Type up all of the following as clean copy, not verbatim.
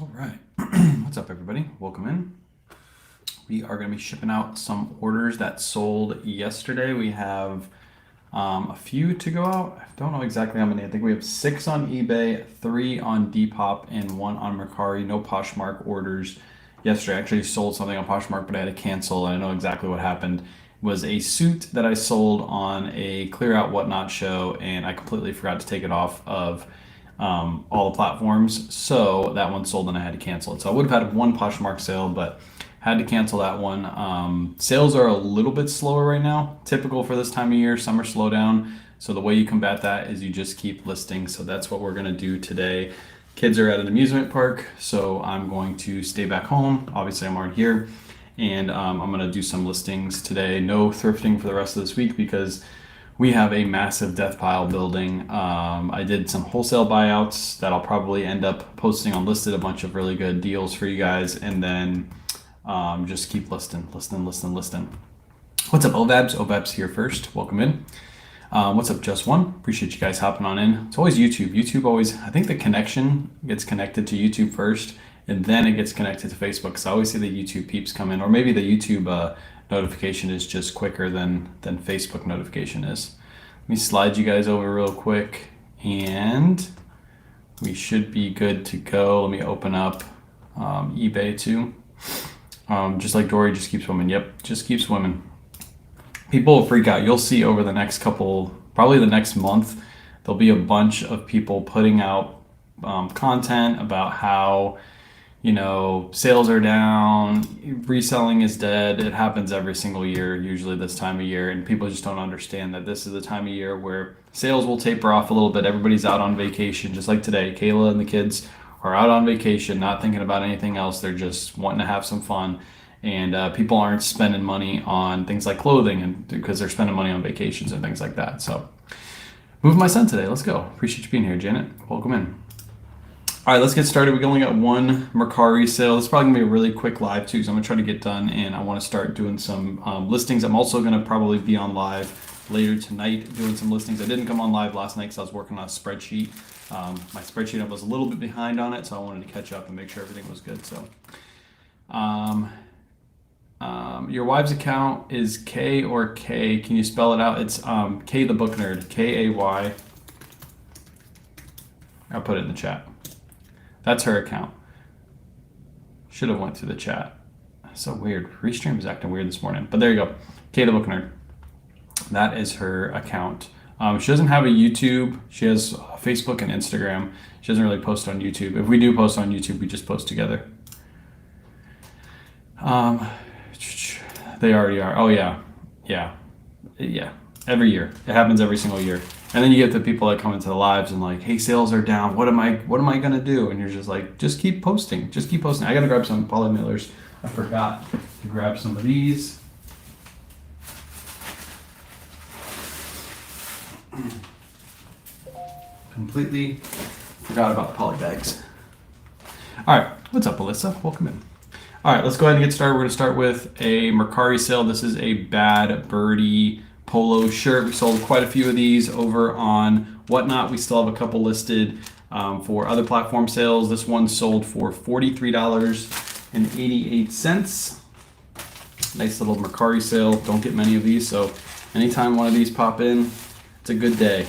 All right. What's up, everybody? Welcome in. We are going to be shipping out some orders that sold yesterday. We have a few to go out. I don't know exactly how many. I think we have 6 on eBay, 3 on Depop, and 1 on Mercari. No Poshmark orders yesterday. I actually sold something on Poshmark, but I had to cancel. I know exactly what happened. It was a suit that I sold on a Clear Out Whatnot show, and I completely forgot to take it off of all the platforms. So that one sold and I had to cancel it. So I would have had one Poshmark sale, but had to cancel that one. Sales are a little bit slower right now, typical for this time of year, summer slowdown. So the way you combat that is you just keep listing. So that's what we're gonna do today. Kids are at an amusement park, so I'm going to stay back home. Obviously, I'm already here, and I'm gonna do some listings today. No thrifting for the rest of this week because we have a massive death pile building. I did some wholesale buyouts that I'll probably end up posting on Listed, a bunch of really good deals for you guys, and then just keep listing. What's up, OVABs? OVABs here first. Welcome in. What's up, Just One? Appreciate you guys hopping on in. It's always YouTube. YouTube always, I think the connection gets connected to YouTube first, and then it gets connected to Facebook. Because I always see the YouTube peeps come in, or maybe the YouTube notification is just quicker than Facebook notification is. Let me slide you guys over real quick, and we should be good to go. Let me open up eBay too. Just like Dory, just keep swimming. Yep, just keep swimming. People will freak out. You'll see over the next couple, probably the next month, there'll be a bunch of people putting out content about how, sales are down, reselling is dead. It happens every single year, usually this time of year, and people just don't understand that this is the time of year where sales will taper off a little bit. Everybody's out on vacation, just like today. Kayla and the kids are out on vacation, not thinking about anything else. They're just wanting to have some fun. And people aren't spending money on things like clothing, and because they're spending money on vacations and things like that. So, move my son today. Let's go. Appreciate you being here, Janet. Welcome in. All right, let's get started. We only got one Mercari sale. This is probably gonna be a really quick live too, so I'm gonna try to get done, and I want to start doing some listings. I'm also gonna probably be on live later tonight doing some listings. I didn't come on live last night because I was working on a spreadsheet. My spreadsheet, I was a little bit behind on it, so I wanted to catch up and make sure everything was good. So, your wives' account is K or K. Can you spell it out? It's K the Book Nerd. Kay. I'll put it in the chat. That's her account. Should have went through the chat. So weird. Restream is acting weird this morning. But there you go. Kay the Book Nerd. That is her account. She doesn't have a YouTube. She has Facebook and Instagram. She doesn't really post on YouTube. If we do post on YouTube, we just post together. They already are. Oh yeah. Every year. It happens every single year. And then you get the people that come into the lives and like, hey, sales are down. What am I gonna do? And you're just like, just keep posting. I gotta grab some poly mailers. I forgot to grab some of these. Completely forgot about the poly bags. All right, what's up, Alyssa? Welcome in. All right, let's go ahead and get started. We're gonna start with a Mercari sale. This is a Bad Birdie polo shirt. We sold quite a few of these over on Whatnot. We still have a couple listed for other platform sales. This one sold for $43.88. Nice little Mercari sale. Don't get many of these, so anytime one of these pop in, it's a good day.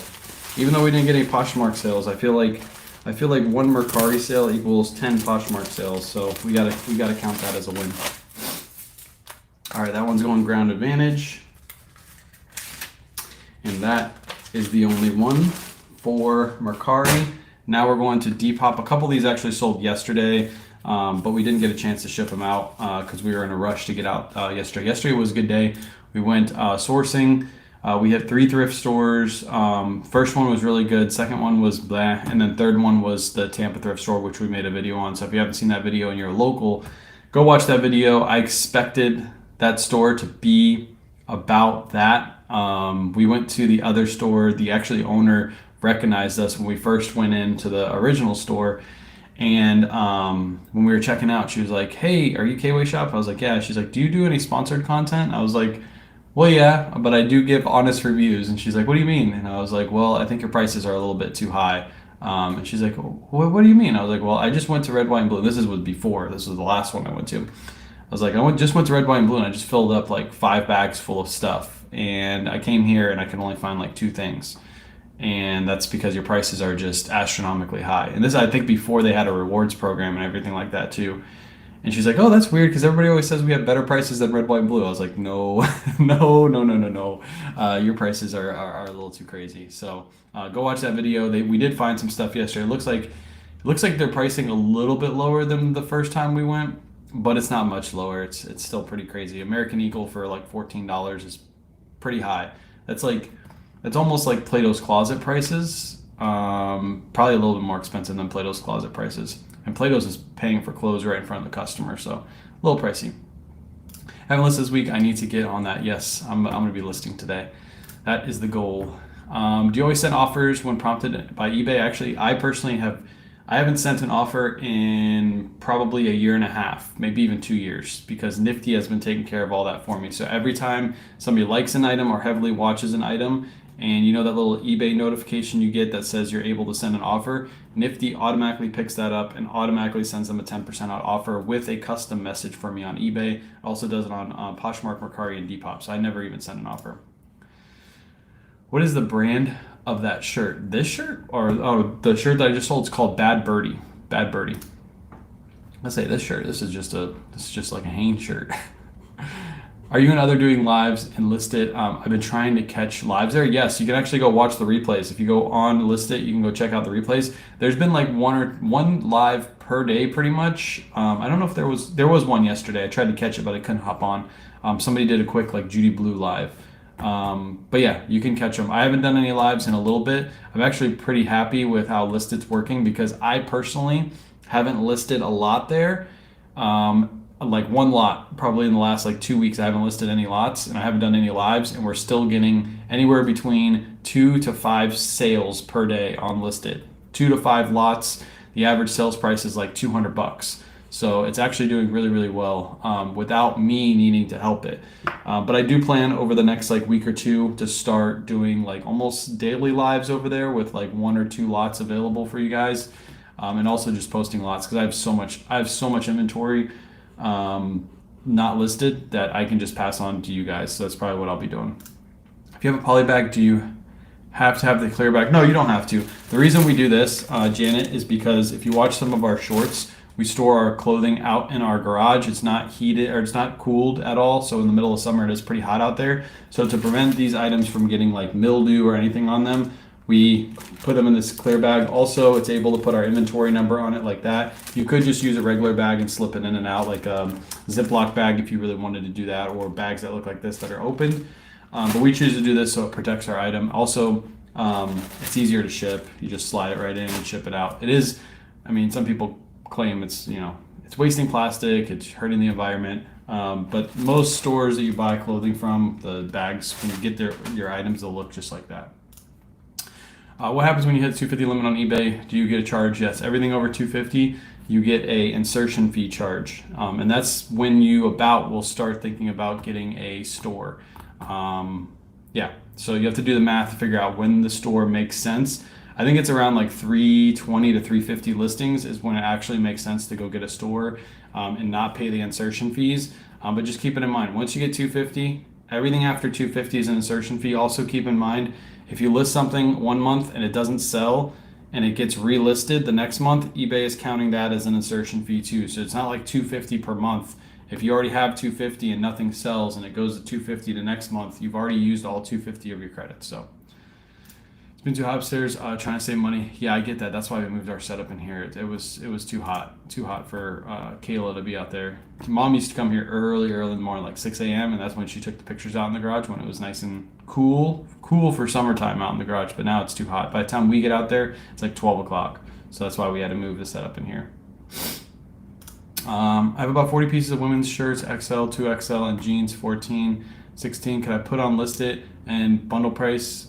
Even though we didn't get any Poshmark sales, I feel like one Mercari sale equals 10 Poshmark sales, so we gotta count that as a win. All right, that one's going ground advantage. And that is the only one for Mercari. Now we're going to Depop. A couple of these actually sold yesterday, but we didn't get a chance to ship them out because we were in a rush to get out yesterday. Yesterday was a good day. We went sourcing. We had 3 thrift stores. First one was really good. Second one was blah. And then third one was the Tampa thrift store, which we made a video on. So if you haven't seen that video and you're local, go watch that video. I expected that store to be about that. We went to the other store. The owner recognized us when we first went into the original store. And when we were checking out, she was like, hey, are you K-Way Shop? I was like, yeah. She's like, do you do any sponsored content? I was like, well, yeah, but I do give honest reviews. And she's like, what do you mean? And I was like, well, I think your prices are a little bit too high. And she's like, what do you mean? I was like, well, I just went to Red, White, and Blue. This was before. This was the last one I went to. I was like, just went to Red, White, and Blue, and I just filled up like 5 bags full of stuff. And I came here and I can only find like 2 things. And that's because your prices are just astronomically high. And this, I think, before they had a rewards program and everything like that too. And she's like, oh, that's weird because everybody always says we have better prices than Red, White, and Blue. I was like, no, no. Your prices are a little too crazy. So go watch that video. We did find some stuff yesterday. It looks like they're pricing a little bit lower than the first time we went, but it's not much lower. It's still pretty crazy. American Eagle for like $14 is pretty high. That's almost like Plato's Closet prices. Probably a little bit more expensive than Plato's Closet prices. And Plato's is paying for clothes right in front of the customer, so a little pricey. I haven't listed this week. I need to get on that. Yes, I'm going to be listing today. That is the goal. Do you always send offers when prompted by eBay? Actually, I personally I haven't sent an offer in probably a year and a half, maybe even 2 years, because Nifty has been taking care of all that for me. So every time somebody likes an item or heavily watches an item, and you know that little eBay notification you get that says you're able to send an offer, Nifty automatically picks that up and automatically sends them a 10% out offer with a custom message for me on eBay. It also does it on Poshmark, Mercari, and Depop, so I never even send an offer. What is the brand of that shirt? This shirt? Or the shirt that I just sold is called Bad Birdie. Bad Birdie. Let's say this shirt. This is just like a Hanes shirt. Are you and other doing lives and list it? I've been trying to catch lives there. Yes, you can actually go watch the replays. If you go on list it, you can go check out the replays. There's been like one live per day pretty much. I don't know if there was one yesterday. I tried to catch it, but I couldn't hop on. Somebody did a quick like Judy Blue live. But yeah, you can catch them. I haven't done any lives in a little bit. I'm actually pretty happy with how Listed's working because I personally haven't listed a lot there. Like one lot probably in the last like 2 weeks. I haven't listed any lots and I haven't done any lives, and we're still getting anywhere between 2 to 5 sales per day on Listed. 2 to 5 lots. The average sales price is like $200. So it's actually doing really, really well without me needing to help it. But I do plan over the next like week or two to start doing like almost daily lives over there with like 1 or 2 lots available for you guys, and also just posting lots because I have so much inventory not listed that I can just pass on to you guys. So that's probably what I'll be doing. If you have a poly bag, do you have to have the clear bag? No, you don't have to. The reason we do this, Janet, is because if you watch some of our shorts, we store our clothing out in our garage. It's not heated or it's not cooled at all. So in the middle of summer, it is pretty hot out there. So to prevent these items from getting like mildew or anything on them, we put them in this clear bag. Also, it's able to put our inventory number on it like that. You could just use a regular bag and slip it in and out like a Ziploc bag if you really wanted to do that, or bags that look like this that are opened. But we choose to do this so it protects our item. Also, it's easier to ship. You just slide it right in and ship it out. It is, I mean, some people claim it's wasting plastic, it's hurting the environment. But most stores that you buy clothing from, the bags, when you get your items, they'll look just like that. What happens when you hit the 250 limit on eBay? Do you get a charge? Yes. Everything over 250, you get a insertion fee charge. And that's when you will start thinking about getting a store. Yeah. So you have to do the math to figure out when the store makes sense. I think it's around like 320 to 350 listings is when it actually makes sense to go get a store and not pay the insertion fees. But just keep it in mind. Once you get 250, everything after 250 is an insertion fee. Also keep in mind, if you list something 1 month and it doesn't sell and it gets relisted the next month, eBay is counting that as an insertion fee too. So it's not like 250 per month. If you already have 250 and nothing sells and it goes to 250 the next month, you've already used all 250 of your credits. So it's been too hot upstairs trying to save money. Yeah, I get that. That's why we moved our setup in here. It was too hot for Kayla to be out there. Mom used to come here early in the morning, like 6 a.m. and that's when she took the pictures out in the garage when it was nice and cool for summertime out in the garage. But now it's too hot. By the time we get out there, it's like 12 o'clock. So that's why we had to move the setup in here. I have about 40 pieces of women's shirts, XL, 2XL, and jeans, 14, 16. Could I put on list it and bundle price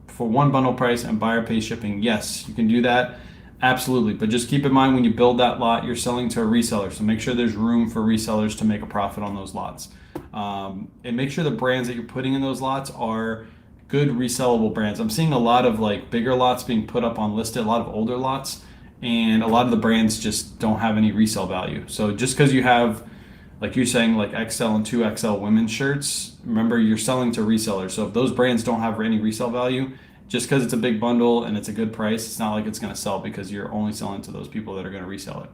for one bundle price and buyer pay shipping? Yes, you can do that. Absolutely. But just keep in mind when you build that lot, you're selling to a reseller. So make sure there's room for resellers to make a profit on those lots. And make sure the brands that you're putting in those lots are good resellable brands. I'm seeing a lot of like bigger lots being put up on listed, a lot of older lots, and a lot of the brands just don't have any resale value. So just because you have, like you're saying, like XL and 2XL women's shirts, remember you're selling to resellers. So if those brands don't have any resale value, just because it's a big bundle and it's a good price, it's not like it's going to sell because you're only selling to those people that are going to resell it.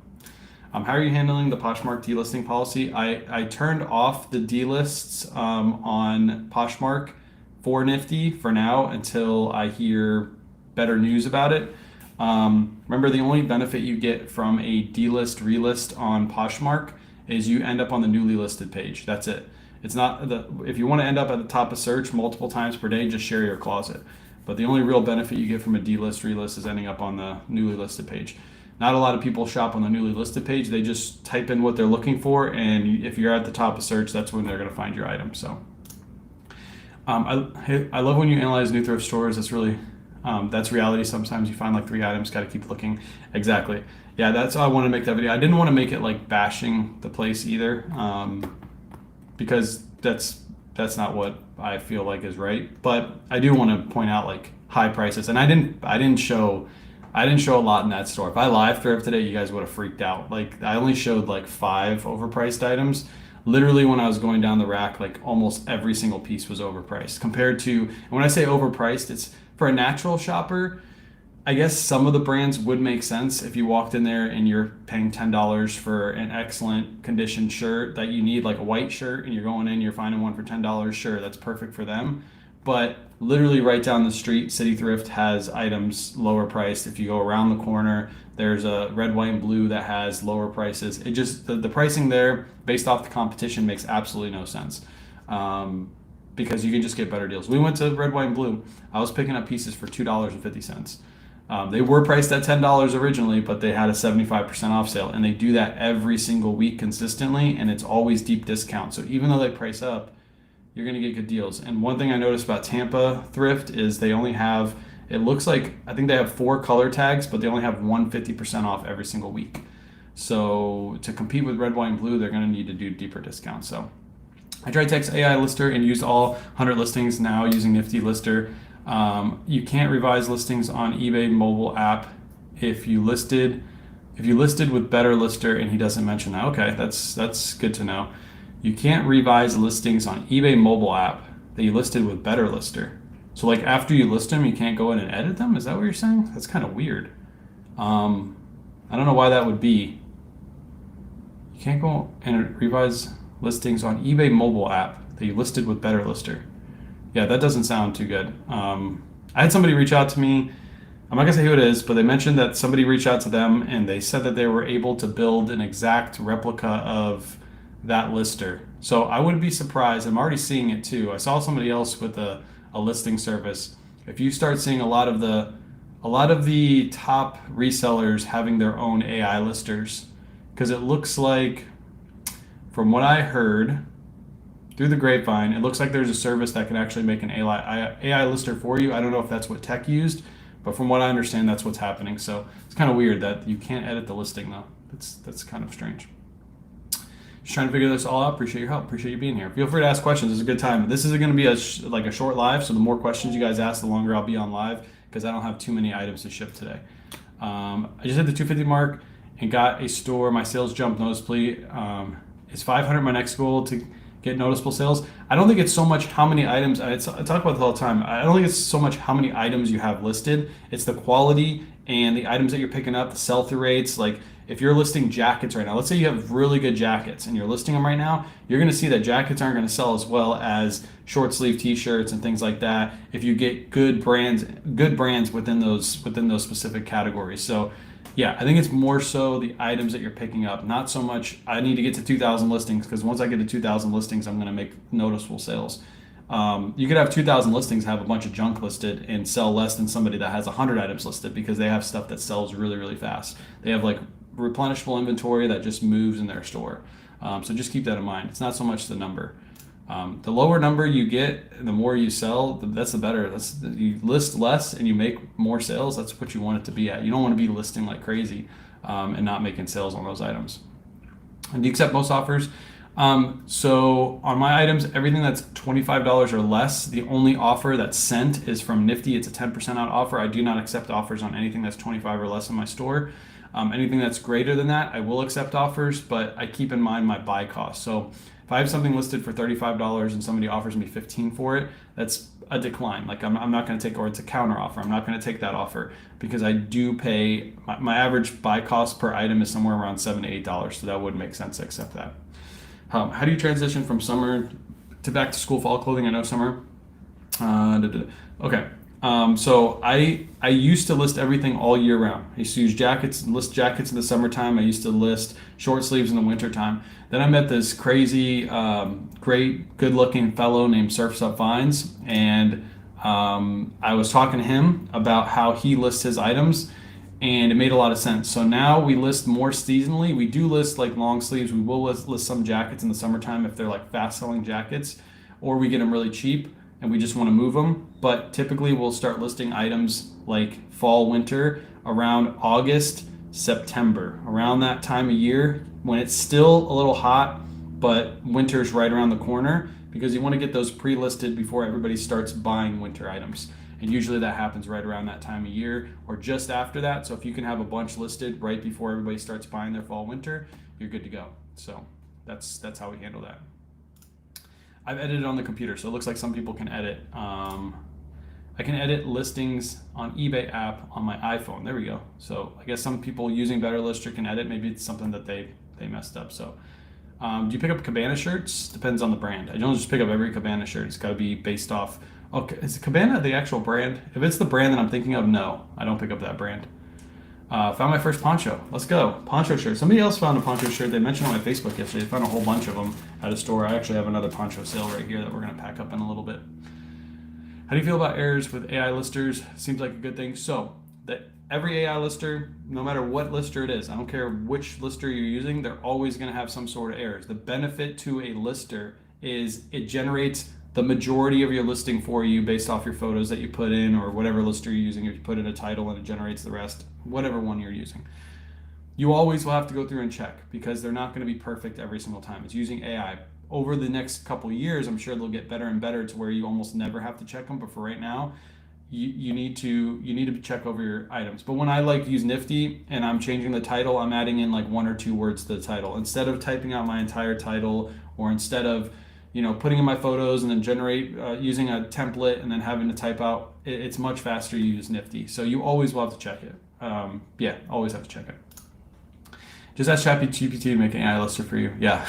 How are you handling the Poshmark delisting policy? I turned off the delists on Poshmark for Nifty for now until I hear better news about it. Remember, the only benefit you get from a delist relist on Poshmark is you end up on the newly listed page. That's it. It's not if you want to end up at the top of search multiple times per day, just share your closet. But the only real benefit you get from a delist relist is ending up on the newly listed page. Not a lot of people shop on the newly listed page. They just type in what they're looking for, and if you're at the top of search, that's when they're going to find your item. So I love when you analyze new thrift stores. That's really that's reality. Sometimes you find like 3 items, got to keep looking. Exactly. Yeah, that's how I want to make that video. I didn't want to make it like bashing the place either, because that's not what I feel like is right. But I do want to point out like high prices, and I didn't show a lot in that store. If I live thrift today, you guys would have freaked out. Like I only showed like 5 overpriced items. Literally when I was going down the rack, like almost every single piece was overpriced compared to, and when I say overpriced, it's for a natural shopper. I guess some of the brands would make sense if you walked in there and you're paying $10 for an excellent condition shirt that you need, like a white shirt, and you're going in, you're finding one for $10. Sure, that's perfect for them. But literally right down the street, City Thrift has items lower priced. If you go around the corner, there's a red, white, and blue that has lower prices. It just, the pricing there based off the competition makes absolutely no sense. Because you can just get better deals. We went to red, white, and blue. I was picking up pieces for $2.50. They were priced at $10 originally, but they had a 75% off sale, and they do that every single week consistently, and it's always deep discount. So even though they price up, you're going to get good deals. And one thing I noticed about Tampa Thrift is they only have, it looks like, I think they have 4 color tags, but they only have 150% off every single week. So to compete with red, white, and blue, they're going to need to do deeper discounts. So I tried text AI lister and used all 100 listings now using Nifty lister. You can't revise listings on eBay mobile app if you listed with better lister and he doesn't mention that. Okay, that's good to know. You can't revise listings on eBay mobile app that you listed with better lister. So like after you list them, you can't go in and edit them? Is that what you're saying? That's kind of weird. I don't know why that would be. You can't go and revise listings on eBay mobile app that you listed with better lister. Yeah, that doesn't sound too good. I had somebody reach out to me. I'm not gonna say who it is, but they mentioned that somebody reached out to them and they said that they were able to build an exact replica of that lister. So I wouldn't be surprised. I'm already seeing it too. I saw somebody else with a listing service. If you start seeing a lot of the top resellers having their own AI listers, because it looks like, from what I heard through the grapevine, it looks like there's a service that can actually make an AI lister for you. I don't know if that's what tech used, but from what I understand, that's what's happening. So it's kind of weird that you can't edit the listing though. That's kind of strange. Just trying to figure this all out. Appreciate your help. Appreciate you being here. Feel free to ask questions. It's a good time. This is going to be a short live, so the more questions you guys ask, the longer I'll be on live because I don't have too many items to ship today. I just hit the 250 mark and got a store. My sales jumped noticeably. Is 500 my next goal to get noticeable sales? I don't think it's so much how many items. I talk about this all the time. I don't think it's so much how many items you have listed. It's the quality and the items that you're picking up, the sell-through rates. Like if you're listing jackets right now, let's say you have really good jackets and you're listing them right now, you're going to see that jackets aren't going to sell as well as short sleeve t-shirts and things like that if you get good brands within those specific categories. So yeah, I think it's more so the items that you're picking up, not so much I need to get to 2,000 listings, because once I get to 2,000 listings, I'm going to make noticeable sales. You could have 2,000 listings, have a bunch of junk listed, and sell less than somebody that has 100 items listed because they have stuff that sells really, really fast. They have like replenishable inventory that just moves in their store. So just keep that in mind. It's not so much the number. The lower number you get, the more you sell, that's the better. You list less and you make more sales. That's what you want it to be at. You don't want to be listing like crazy and not making sales on those items. And do you accept most offers? So on my items, everything that's $25 or less, the only offer that's sent is from Nifty. It's a 10% out offer. I do not accept offers on anything that's 25 or less in my store. Anything that's greater than that, I will accept offers, but I keep in mind my buy cost. So if I have something listed for $35 and somebody offers me 15 for it, that's a decline. Like I'm not going to take, or it's a counter offer. I'm not going to take that offer because I do pay, my average buy cost per item is somewhere around $7 to $8. So that would make sense to accept that. How do you transition from summer to back to school fall clothing? I know summer. Okay. So I used to list everything all year round. I used to use jackets, list jackets in the summertime. I used to list short sleeves in the wintertime. Then I met this crazy, great, good-looking fellow named Surfs Up Vines, and I was talking to him about how he lists his items, and it made a lot of sense. So now we list more seasonally. We do list like long sleeves. We will list some jackets in the summertime if they're like fast-selling jackets, or we get them really cheap and we just want to move them. But typically we'll start listing items like fall, winter around August, September, around that time of year when it's still a little hot, but winter's right around the corner, because you want to get those pre-listed before everybody starts buying winter items. And usually that happens right around that time of year or just after that. So if you can have a bunch listed right before everybody starts buying their fall, winter, you're good to go. So that's how we handle that. I've edited on the computer, so it looks like some people can edit. I can edit listings on eBay app on my iPhone. There we go. So I guess some people using Better Lister can edit. Maybe it's something that they messed up. So do you pick up Cabana shirts? Depends on the brand. I don't just pick up every Cabana shirt. It's got to be based off. Okay, is Cabana the actual brand? If it's the brand that I'm thinking of, no, I don't pick up that brand. Found my first poncho. Let's go. Poncho shirt. Somebody else found a poncho shirt. They mentioned on my Facebook yesterday. They found a whole bunch of them at a store. I actually have another poncho sale right here that we're going to pack up in a little bit. How do you feel about errors with AI listers? Seems like a good thing. So that every AI lister, no matter what lister it is, I don't care which lister you're using, they're always going to have some sort of errors. The benefit to a lister is it generates the majority of your listing for you based off your photos that you put in, or whatever lister you're using. If you put in a title and it generates the rest, whatever one you're using. You always will have to go through and check because they're not going to be perfect every single time. It's using AI. Over the next couple of years, I'm sure they'll get better and better to where you almost never have to check them. But for right now, you need to check over your items. But when I use Nifty and I'm changing the title, I'm adding in like one or two words to the title instead of typing out my entire title, or instead of putting in my photos and then generate using a template and then having to type out. It's much faster to use Nifty. So you always will have to check it. Always have to check it. Just ask ChatGPT to make an AI lister for you. Yeah,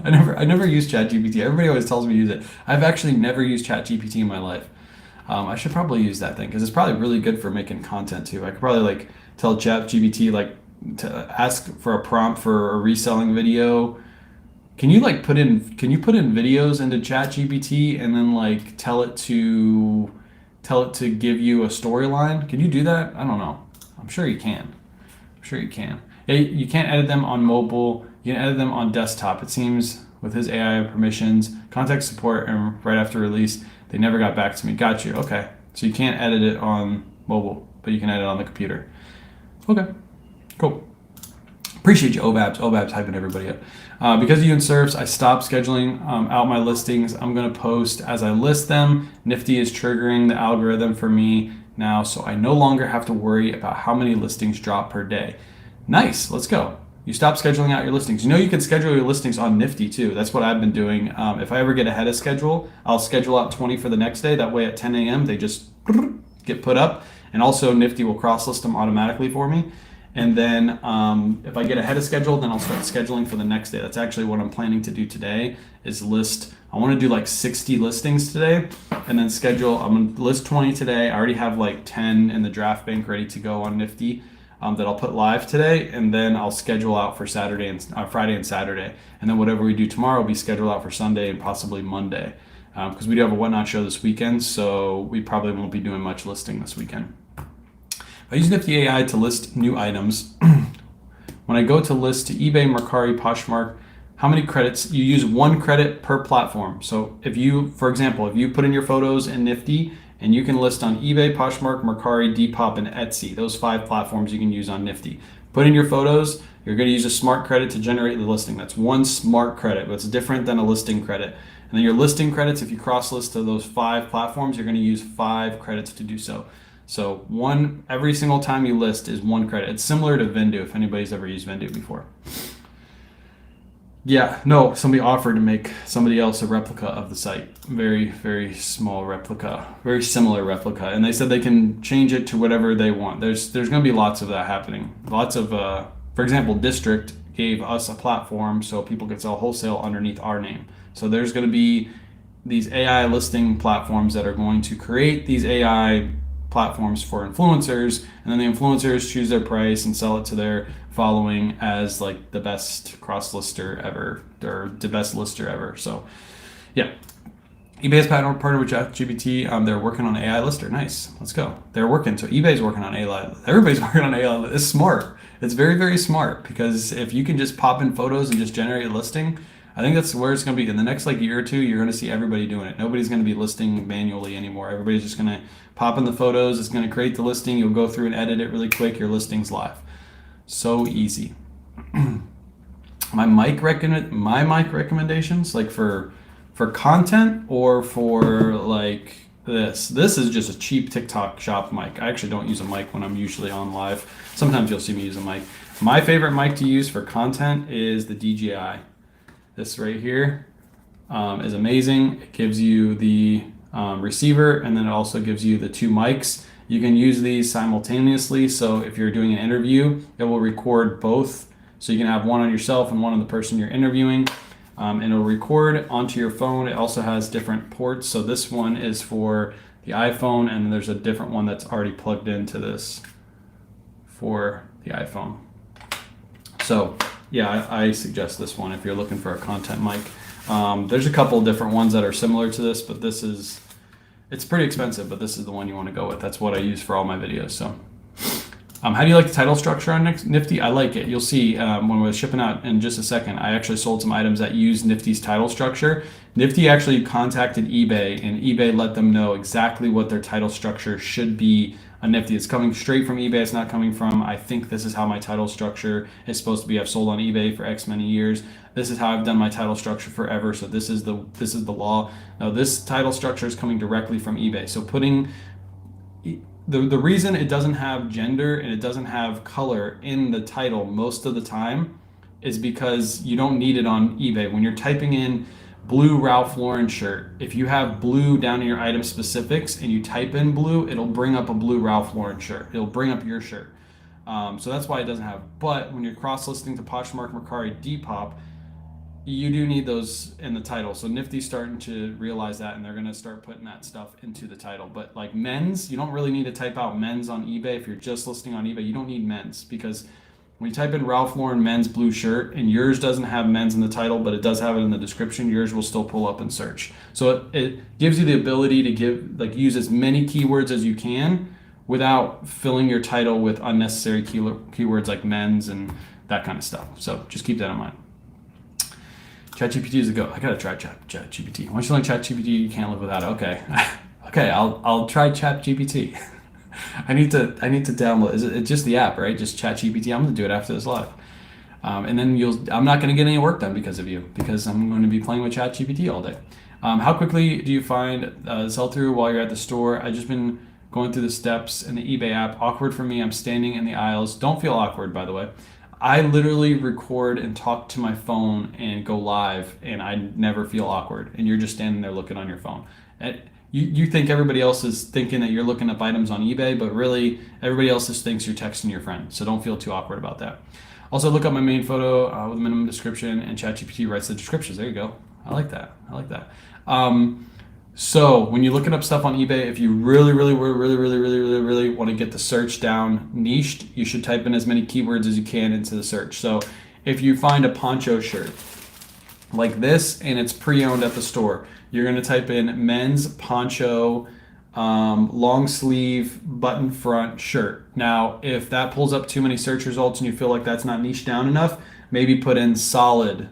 I never use ChatGPT. Everybody always tells me to use it. I've actually never used ChatGPT in my life. I should probably use that thing because it's probably really good for making content too. I could probably tell ChatGPT to ask for a prompt for a reselling video. Can you put in videos into ChatGPT and then tell it to give you a storyline? Can you do that? I don't know. I'm sure you can. Yeah, you can't edit them on mobile. You can edit them on desktop. It seems with his AI permissions, contact support, and right after release, they never got back to me. Got you. Okay. So you can't edit it on mobile, but you can edit it on the computer. Okay. Cool. Appreciate you, OBABs hyping everybody up. Because of you and Surfs, I stopped scheduling out my listings. I'm going to post as I list them. Nifty is triggering the algorithm for me now, so I no longer have to worry about how many listings drop per day. Nice. Let's go. You stop scheduling out your listings. You can schedule your listings on Nifty too. That's what I've been doing. If I ever get ahead of schedule, I'll schedule out 20 for the next day. That way at 10 a.m. they just get put up. And also Nifty will cross-list them automatically for me. And then if I get ahead of schedule, then I'll start scheduling for the next day. That's actually what I'm planning to do today is list. I want to do 60 listings today and then schedule. I'm going to list 20 today. I already have 10 in the draft bank ready to go on Nifty that I'll put live today. And then I'll schedule out for Friday and Saturday. And then whatever we do tomorrow will be scheduled out for Sunday and possibly Monday. Because we do have a Whatnot show this weekend. So we probably won't be doing much listing this weekend. I use Nifty AI to list new items. When I go to list to eBay, Mercari, Poshmark, how many credits? You use 1 credit per platform. So for example, if you put in your photos in Nifty and you can list on eBay, Poshmark, Mercari, Depop, and Etsy, those 5 platforms you can use on Nifty. Put in your photos. You're going to use a smart credit to generate the listing. That's one smart credit, but it's different than a listing credit. And then your listing credits, if you cross list to those 5 platforms, you're going to use 5 credits to do so. So one every single time you list is 1 credit. It's similar to Vindu if anybody's ever used Vindu before. Yeah, no, somebody offered to make somebody else a replica of the site. Very, very small replica, very similar replica. And they said they can change it to whatever they want. There's going to be lots of that happening. Lots of, for example, District gave us a platform so people could sell wholesale underneath our name. So there's going to be these AI listing platforms that are going to create these AI platforms for influencers, and then the influencers choose their price and sell it to their following as like the best cross lister ever or the best lister ever. So yeah, eBay has partnered with ChatGPT. They're working on AI lister. Nice, let's go. They're working. So eBay's working on AI. Everybody's working on AI. It's smart. It's very, very smart, because if you can just pop in photos and just generate a listing, I think that's where it's going to be. In the next like year or two, you're going to see everybody doing it. Nobody's going to be listing manually anymore. Everybody's just going to pop in the photos. It's going to create the listing. You'll go through and edit it really quick. Your listing's live. So easy. My mic recommendations, like for content or for like this is just a cheap TikTok shop mic. I actually don't use a mic when I'm usually on live. Sometimes you'll see me use a mic. My favorite mic to use for content is the DJI. This right here is amazing. It gives you the receiver, and then it also gives you the 2 mics. You can use these simultaneously, so if you're doing an interview, it will record both. So you can have one on yourself and one on the person you're interviewing, and it'll record onto your phone. It also has different ports. So this one is for the iPhone, and there's a different one that's already plugged into this for the iPhone. So yeah, I suggest this one if you're looking for a content mic. There's a couple different ones that are similar to this, but it's pretty expensive, but this is the one you want to go with. That's what I use for all my videos. So how do you like the title structure on Nifty? I like it. You'll see when we're shipping out in just a second, I actually sold some items that use Nifty's title structure. Nifty actually contacted eBay, and eBay let them know exactly what their title structure should be on Nifty. It's coming straight from eBay. It's not coming from, I think this is how my title structure is supposed to be. I've sold on eBay for X many years. This is how I've done my title structure forever. So this is the law. Now this title structure is coming directly from eBay. So putting the reason it doesn't have gender and it doesn't have color in the title most of the time is because you don't need it on eBay. When you're typing in blue Ralph Lauren shirt, if you have blue down in your item specifics and you type in blue, it'll bring up a blue Ralph Lauren shirt. It'll bring up your shirt. So that's why it doesn't have. But when you're cross-listing to Poshmark, Mercari, Depop, you do need those in the title. So Nifty's starting to realize that, and they're going to start putting that stuff into the title. But like men's, you don't really need to type out men's on eBay. If you're just listing on eBay, you don't need men's, because when you type in Ralph Lauren men's blue shirt and yours doesn't have men's in the title, but it does have it in the description, yours will still pull up in search. So it gives you the ability to use as many keywords as you can without filling your title with unnecessary keywords like men's and that kind of stuff. So just keep that in mind. ChatGPT is a go. I gotta try ChatGPT. Once you learn ChatGPT, you can't live without it. Okay, okay, I'll try ChatGPT. I need to download. It's just the app, right? Just ChatGPT. I'm gonna do it after this live, and then I'm not gonna get any work done because of you, because I'm going to be playing with ChatGPT all day. How quickly do you find sell through while you're at the store? I've just been going through the steps in the eBay app. Awkward for me. I'm standing in the aisles. Don't feel awkward, by the way. I literally record and talk to my phone and go live, and I never feel awkward. And you're just standing there looking on your phone. You think everybody else is thinking that you're looking up items on eBay, but really everybody else just thinks you're texting your friend. So don't feel too awkward about that. Also, look up my main photo with a minimum description, and ChatGPT writes the descriptions. There you go. I like that. So when you're looking up stuff on eBay, if you really want to get the search down niched, you should type in as many keywords as you can into the search. So if you find a poncho shirt like this and it's pre-owned at the store, you're going to type in men's poncho long sleeve button front shirt. Now, if that pulls up too many search results and you feel like that's not niche down enough, maybe put in solid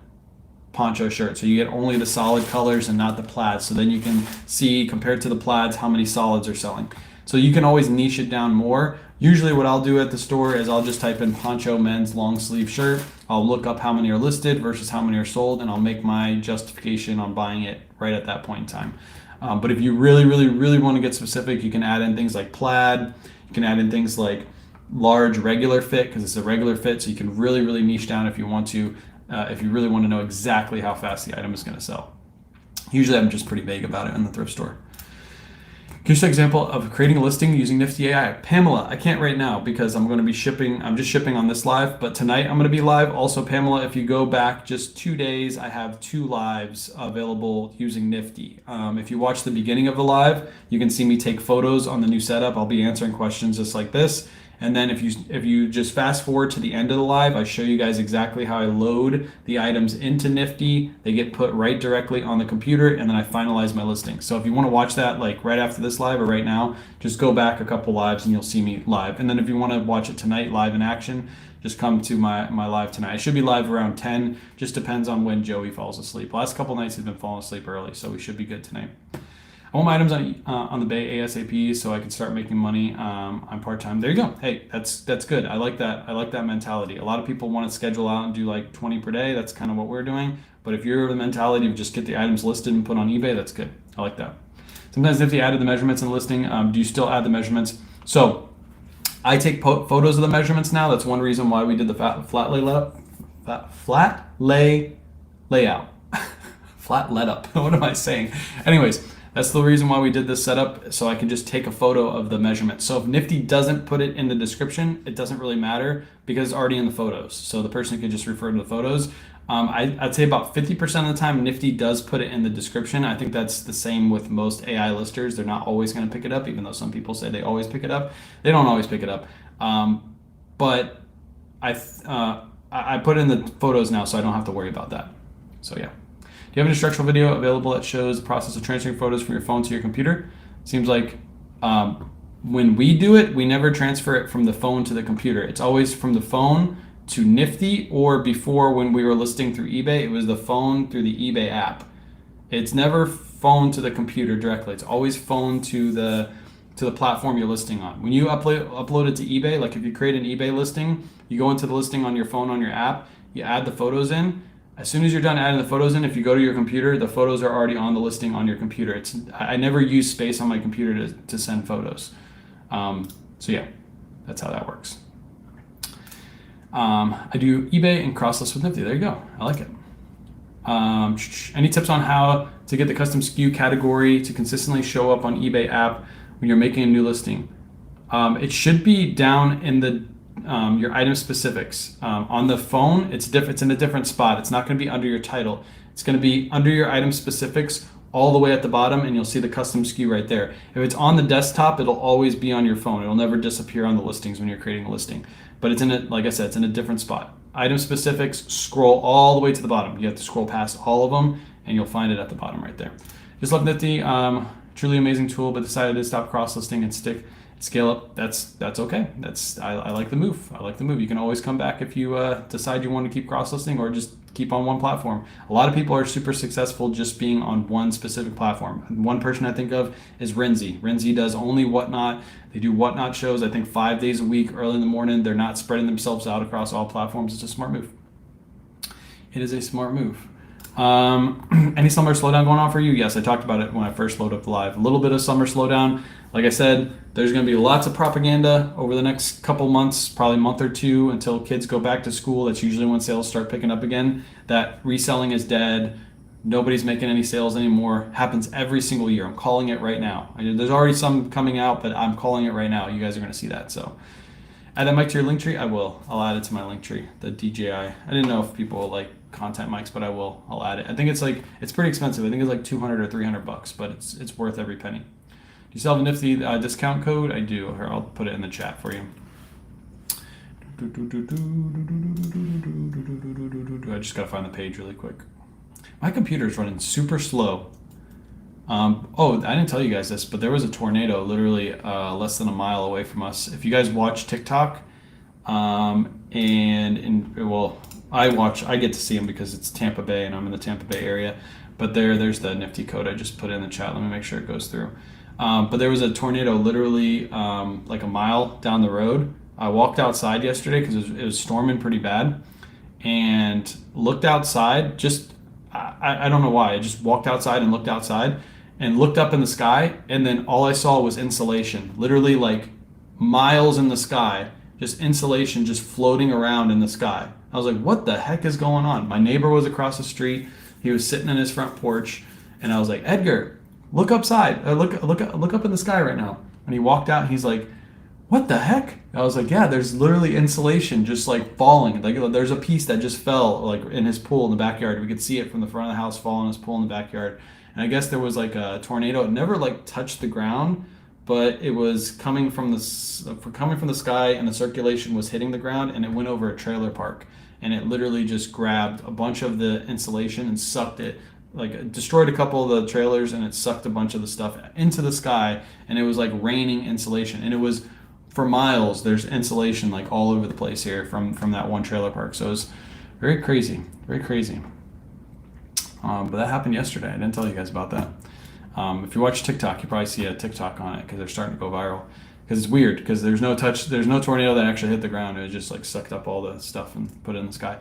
poncho shirt, so you get only the solid colors and not the plaids, so then you can see compared to the plaids how many solids are selling. So you can always niche it down more, Usually what I'll do at the store is I'll just type in poncho men's long sleeve shirt. I'll look up how many are listed versus how many are sold, and I'll make my justification on buying it right at that point in time. But if you really, really, really want to get specific, you can add in things like plaid. You can add in things like large regular fit, because it's a regular fit, so you can really, really niche down if you want to, if you really want to know exactly how fast the item is going to sell. Usually I'm just pretty vague about it in the thrift store. Here's an example of creating a listing using Nifty AI. Pamela, I can't right now because I'm going to be shipping. I'm just shipping on this live, but tonight I'm going to be live. Also, Pamela, if you go back just 2 days, I have 2 lives available using Nifty. If you watch the beginning of the live, you can see me take photos on the new setup. I'll be answering questions just like this. And then if you just fast forward to the end of the live, I show you guys exactly how I load the items into Nifty. They get put right directly on the computer, and then I finalize my listing. So if you want to watch that like right after this live or right now, just go back a couple lives and you'll see me live. And then if you want to watch it tonight live in action, just come to my live tonight. I should be live around 10, just depends on when Joey falls asleep. Last couple nights he's been falling asleep early, so we should be good tonight. I want my items on the Bay ASAP so I can start making money. I'm part-time. There you go. Hey, that's good. I like that. I like that mentality. A lot of people want to schedule out and do like 20 per day. That's kind of what we're doing. But if you're the mentality of just get the items listed and put on eBay, that's good. I like that. Sometimes if you added the measurements in the listing, do you still add the measurements? So I take photos of the measurements now. That's one reason why we did the flat layout. Flat layout. Flat let up. What am I saying? Anyways. That's the reason why we did this setup, so I can just take a photo of the measurement. So if Nifty doesn't put it in the description, it doesn't really matter because it's already in the photos. So the person can just refer to the photos. I'd say about 50% of the time Nifty does put it in the description. I think that's the same with most AI listers. They're not always going to pick it up, even though some people say they always pick it up. They don't always pick it up. But I put in the photos now, so I don't have to worry about that. So yeah. Do you have an instructional video available that shows the process of transferring photos from your phone to your computer? Seems like when we do it, we never transfer it from the phone to the computer. It's always from the phone to Nifty, or before when we were listing through eBay, it was the phone through the eBay app. It's never phone to the computer directly. It's always phone to the platform you're listing on. When you upload it to eBay, like if you create an eBay listing, you go into the listing on your phone on your app, you add the photos in. As soon as you're done adding the photos in, if you go to your computer, the photos are already on the listing on your computer. I never use space on my computer to send photos. So yeah, that's how that works. I do eBay and cross-list with Nifty. There you go. I like it. Any tips on how to get the custom SKU category to consistently show up on eBay app when you're making a new listing? It should be down in the your item specifics. On the phone, it's in a different spot. It's not going to be under your title. It's going to be under your item specifics all the way at the bottom, and you'll see the custom SKU right there. If it's on the desktop, it'll always be on your phone. It'll never disappear on the listings when you're creating a listing. But it's like I said, it's in a different spot. Item specifics, scroll all the way to the bottom. You have to scroll past all of them, and you'll find it at the bottom right there. Just love Nifty. Truly amazing tool, but decided to stop cross-listing and scale up. That's okay. I like the move. I like the move. You can always come back if you decide you want to keep cross-listing or just keep on one platform. A lot of people are super successful just being on one specific platform. One person I think of is Renzi. Renzi does only Whatnot. They do Whatnot shows, I think 5 days a week, early in the morning. They're not spreading themselves out across all platforms. It's a smart move. It is a smart move. Any summer slowdown going on for you? Yes, I talked about it when I first loaded up the live. A little bit of summer slowdown. Like I said, there's going to be lots of propaganda over the next couple months, probably a month or two until kids go back to school. That's usually when sales start picking up again. That reselling is dead. Nobody's making any sales anymore. Happens every single year. I'm calling it right now. There's already some coming out, but I'm calling it right now. You guys are going to see that. So add that mic to your link tree. I will. I'll add it to my link tree, the DJI. I didn't know if people like content mics, but I will. I'll add it. I think it's pretty expensive. I think it's like $200 or $300, but it's worth every penny. Do you still have a Nifty discount code? I do. Here, I'll put it in the chat for you. I just gotta find the page really quick. My computer is running super slow. Oh, I didn't tell you guys this, but there was a tornado literally less than a mile away from us. If you guys watch TikTok, I get to see them because it's Tampa Bay and I'm in the Tampa Bay area. But there's the Nifty code I just put in the chat. Let me make sure it goes through. But there was a tornado literally like a mile down the road. I walked outside yesterday because it was storming pretty bad, and looked outside. I don't know why. I just walked outside and looked up in the sky, and then all I saw was insulation, literally like miles in the sky, just insulation just floating around in the sky. I was like, what the heck is going on? My neighbor was across the street. He was sitting in his front porch, and I was like, Edgar, look upside. Look up in the sky right now. And he walked out, and he's like, what the heck? I was like, yeah, there's literally insulation just like falling. Like there's a piece that just fell like in his pool in the backyard. We could see it from the front of the house fall in his pool in the backyard. And I guess there was like a tornado. It never like touched the ground, but it was coming from the sky, and the circulation was hitting the ground, and it went over a trailer park, and it literally just grabbed a bunch of the insulation and sucked it, like it destroyed a couple of the trailers, and it sucked a bunch of the stuff into the sky, and it was like raining insulation, and it was for miles. There's insulation like all over the place here from that one trailer park. So it was very crazy, very crazy. But that happened yesterday. I didn't tell you guys about that. If you watch TikTok, you probably see a TikTok on it because they're starting to go viral. Because it's weird, because there's no tornado that actually hit the ground. It just like sucked up all the stuff and put it in the sky.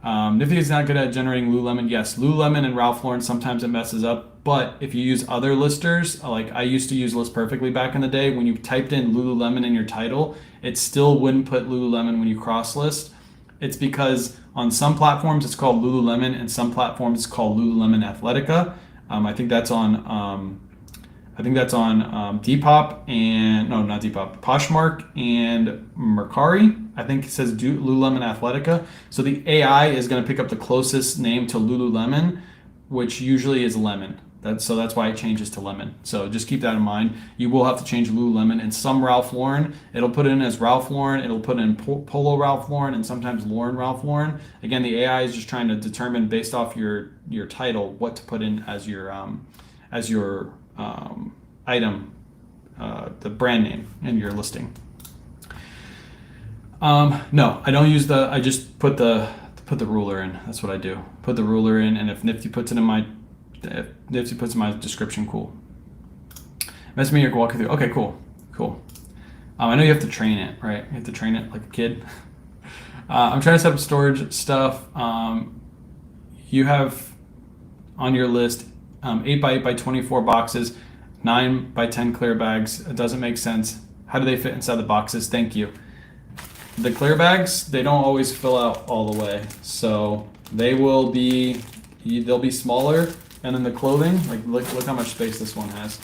Nifty is not good at generating Lululemon. Yes, Lululemon and Ralph Lauren, sometimes it messes up. But if you use other listers, like I used to use List Perfectly back in the day, when you typed in Lululemon in your title, it still wouldn't put Lululemon when you cross list. It's because on some platforms it's called Lululemon, and some platforms it's called Lululemon Athletica. I think that's on Depop and no, not Depop, Poshmark and Mercari. I think it says Lululemon Athletica. So the AI is going to pick up the closest name to Lululemon, which usually is lemon. That's why it changes to lemon. So just keep that in mind. You will have to change Lululemon. And some Ralph Lauren, it'll put it in as Ralph Lauren. It'll put in Polo Ralph Lauren, and sometimes Lauren Ralph Lauren. Again, the AI is just trying to determine based off your title what to put in as your item, the brand name in your listing. No, I don't use I just put the ruler in. That's what I do. Put the ruler in, and if Nifty puts it in my description, cool. Mess me here, walk you through. Okay, cool. I know you have to train it, right? You have to train it like a kid. I'm trying to set up storage stuff. You have on your list 8x8x24 boxes, 9x10 clear bags. It doesn't make sense. How do they fit inside the boxes? Thank you. The clear bags, they don't always fill out all the way, so they'll be smaller. And then the clothing, like look how much space this one has.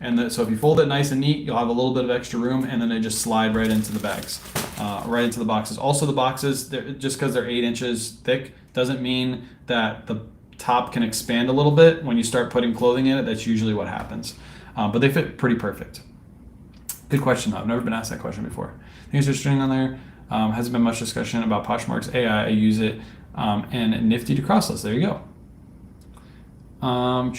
And so if you fold it nice and neat, you'll have a little bit of extra room, and then they just slide right into the bags, right into the boxes. Also, the boxes, just because they're 8 inches thick, doesn't mean that the top can expand a little bit. When you start putting clothing in it, that's usually what happens. But they fit pretty perfect. Good question, though. I've never been asked that question before. Thanks for stringing on there. Hasn't been much discussion about Poshmark's AI. I use it and Nifty to cross list. There you go. I'm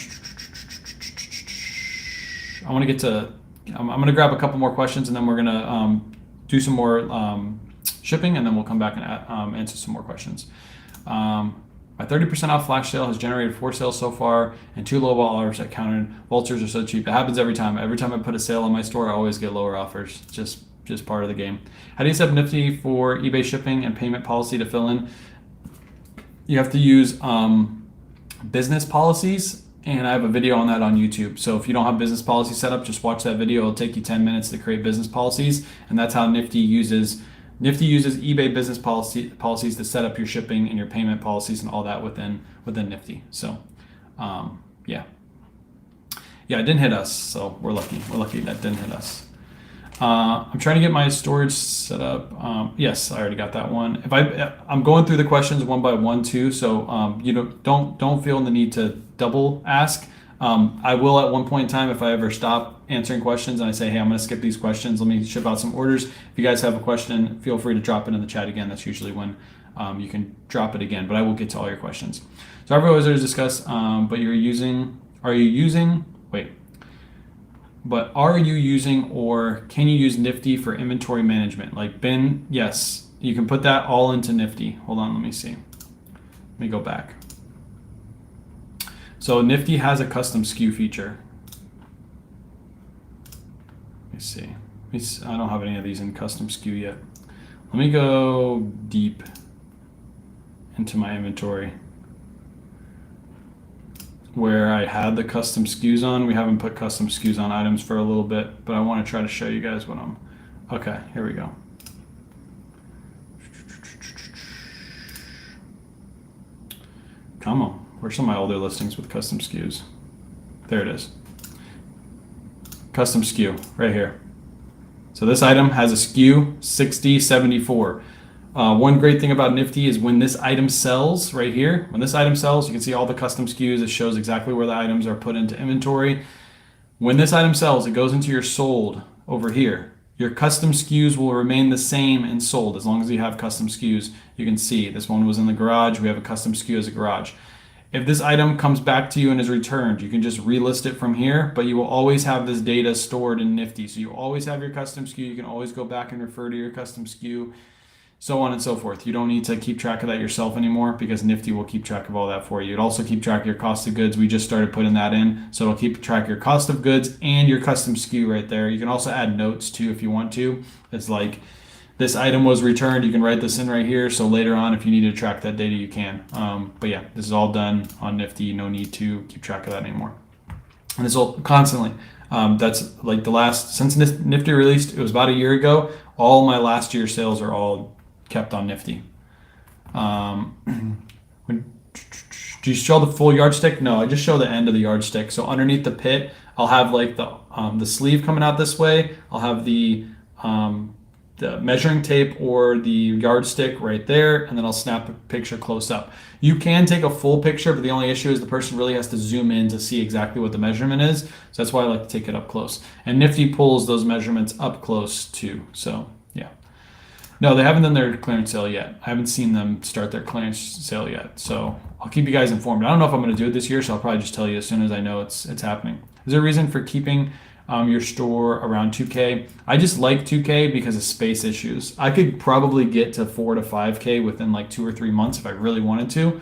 going to grab a couple more questions, and then we're going to do some more shipping, and then we'll come back and answer some more questions. My 30% off flash sale has generated 4 sales so far, and 2 lowball offers that counted. Vultures are so cheap. It happens every time. Every time I put a sale on my store, I always get lower offers. Just part of the game. How do you set up Nifty for eBay shipping and payment policy to fill in? You have to use business policies, and I have a video on that on YouTube. So if you don't have business policy set up, just watch that video. It'll take you 10 minutes to create business policies, and that's how Nifty uses eBay business policies to set up your shipping and your payment policies and all that within Nifty. So yeah, it didn't hit us, so we're lucky that didn't hit us. I'm trying to get my storage set up. Yes, I already got that one. I'm going through the questions one by one too, so don't feel the need to double ask. I will at one point in time, if I ever stop answering questions and I say, hey, I'm going to skip these questions, let me ship out some orders. If you guys have a question, feel free to drop it in the chat again. That's usually when you can drop it again, but I will get to all your questions. So I've always discussed, but are you using or can you use Nifty for inventory management? Like bin, yes, you can put that all into Nifty. Hold on, let me see. Let me go back. So Nifty has a custom SKU feature. me see. I don't have any of these in custom SKU yet. Let me go deep into my inventory where I had the custom SKUs on. We haven't put custom SKUs on items for a little bit, but I want to try to show you guys what I'm. Okay, here we go. Come on. Where's some of my older listings with custom SKUs? There it is. Custom SKU right here. So this item has a SKU 6074. One great thing about Nifty is when this item sells right here, when this item sells, you can see all the custom SKUs. It shows exactly where the items are put into inventory. When this item sells, it goes into your sold over here. Your custom SKUs will remain the same in sold as long as you have custom SKUs. You can see this one was in the garage. We have a custom SKU as a garage. If this item comes back to you and is returned, you can just relist it from here, but you will always have this data stored in Nifty. So you always have your custom SKU. You can always go back and refer to your custom SKU, so on and so forth. You don't need to keep track of that yourself anymore because Nifty will keep track of all that for you. It also keep track of your cost of goods. We just started putting that in. So it'll keep track of your cost of goods and your custom SKU right there. You can also add notes too if you want to. It's like, this item was returned. You can write this in right here. So later on, if you need to track that data, you can. But yeah, this is all done on Nifty. No need to keep track of that anymore. And this will constantly. That's like since Nifty released, it was about a year ago. All my last year's sales are all kept on Nifty. Do you show the full yardstick? No, I just show the end of the yardstick. So underneath the pit, I'll have like the sleeve coming out this way. I'll have the measuring tape or the yardstick right there, and then I'll snap a picture close up. You can take a full picture, but the only issue is the person really has to zoom in to see exactly what the measurement is. So that's why I like to take it up close. And Nifty pulls those measurements up close too. So yeah. No, they haven't done their clearance sale yet. I haven't seen them start their clearance sale yet. So I'll keep you guys informed. I don't know if I'm going to do it this year, so I'll probably just tell you as soon as I know it's happening. Is there a reason for keeping your store around 2K? I just like 2K because of space issues. I could probably get to 4 to 5K within like 2 or 3 months if I really wanted to,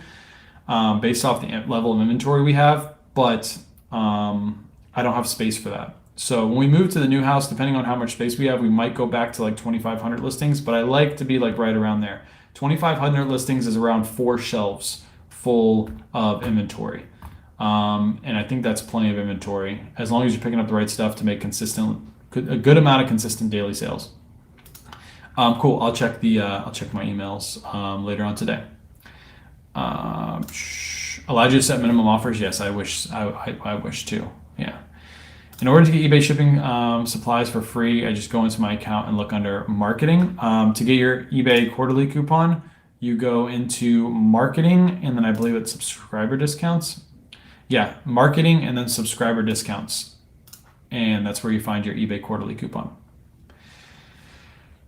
based off the level of inventory we have, but I don't have space for that. So when we move to the new house, depending on how much space we have, we might go back to like 2,500 listings, but I like to be like right around there. 2,500 listings is around 4 shelves full of inventory. And I think that's plenty of inventory as long as you're picking up the right stuff to make a good amount of consistent daily sales. Cool. I'll check my emails later on today. Allowed you to set minimum offers? Yes, I wish to. Yeah. In order to get eBay shipping supplies for free, I just go into my account and look under marketing. To get your eBay quarterly coupon, you go into marketing and then I believe it's subscriber discounts. Yeah, marketing and then subscriber discounts. And that's where you find your eBay quarterly coupon.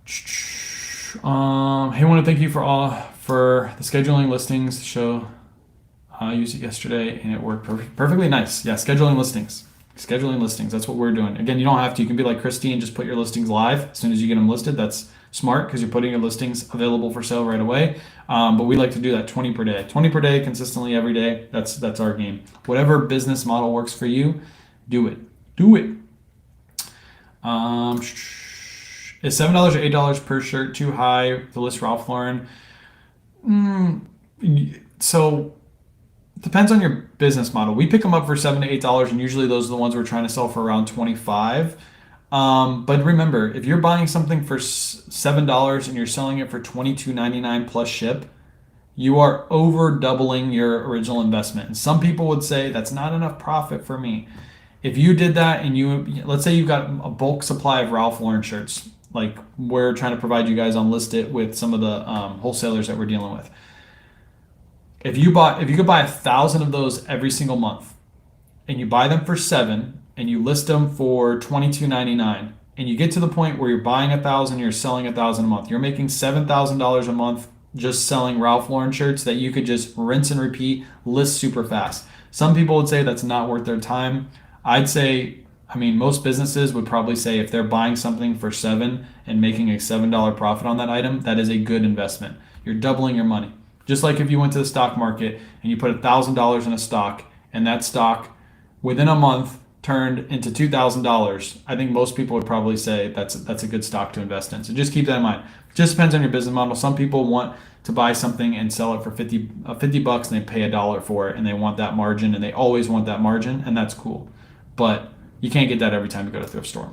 Hey, I want to thank you for the scheduling listings show. I used it yesterday and it worked perfectly nice. Yeah, scheduling listings. That's what we're doing. Again, you don't have to. You can be like Christy and just put your listings live as soon as you get them listed. That's smart because you're putting your listings available for sale right away. But we like to do that 20 per day. 20 per day consistently every day. That's our game. Whatever business model works for you, do it. Is $7 or $8 per shirt too high to list Ralph Lauren? So depends on your business model. We pick them up for $7 to $8, and usually those are the ones we're trying to sell for around 25. But remember, if you're buying something for $7 and you're selling it for $22.99 plus ship, you are over doubling your original investment. And some people would say that's not enough profit for me. If you did that and let's say you've got a bulk supply of Ralph Lauren shirts, like we're trying to provide you guys on List It with some of the wholesalers that we're dealing with. If you could buy 1,000 of those every single month, and you buy them for $7, and you list them for $22.99, and you get to the point where you're buying 1,000, you're selling 1,000 a month, you're making $7,000 a month just selling Ralph Lauren shirts that you could just rinse and repeat, list super fast. Some people would say that's not worth their time. I'd say, most businesses would probably say if they're buying something for $7 and making a $7 profit on that item, that is a good investment. You're doubling your money. Just like if you went to the stock market and you put $1,000 in a stock, and that stock within a month turned into $2,000, I think most people would probably say that's a good stock to invest in. So just keep that in mind. It just depends on your business model. Some people want to buy something and sell it for 50 bucks and they pay $1 for it and they want that margin and they always want that margin, and that's cool. But you can't get that every time you go to a thrift store.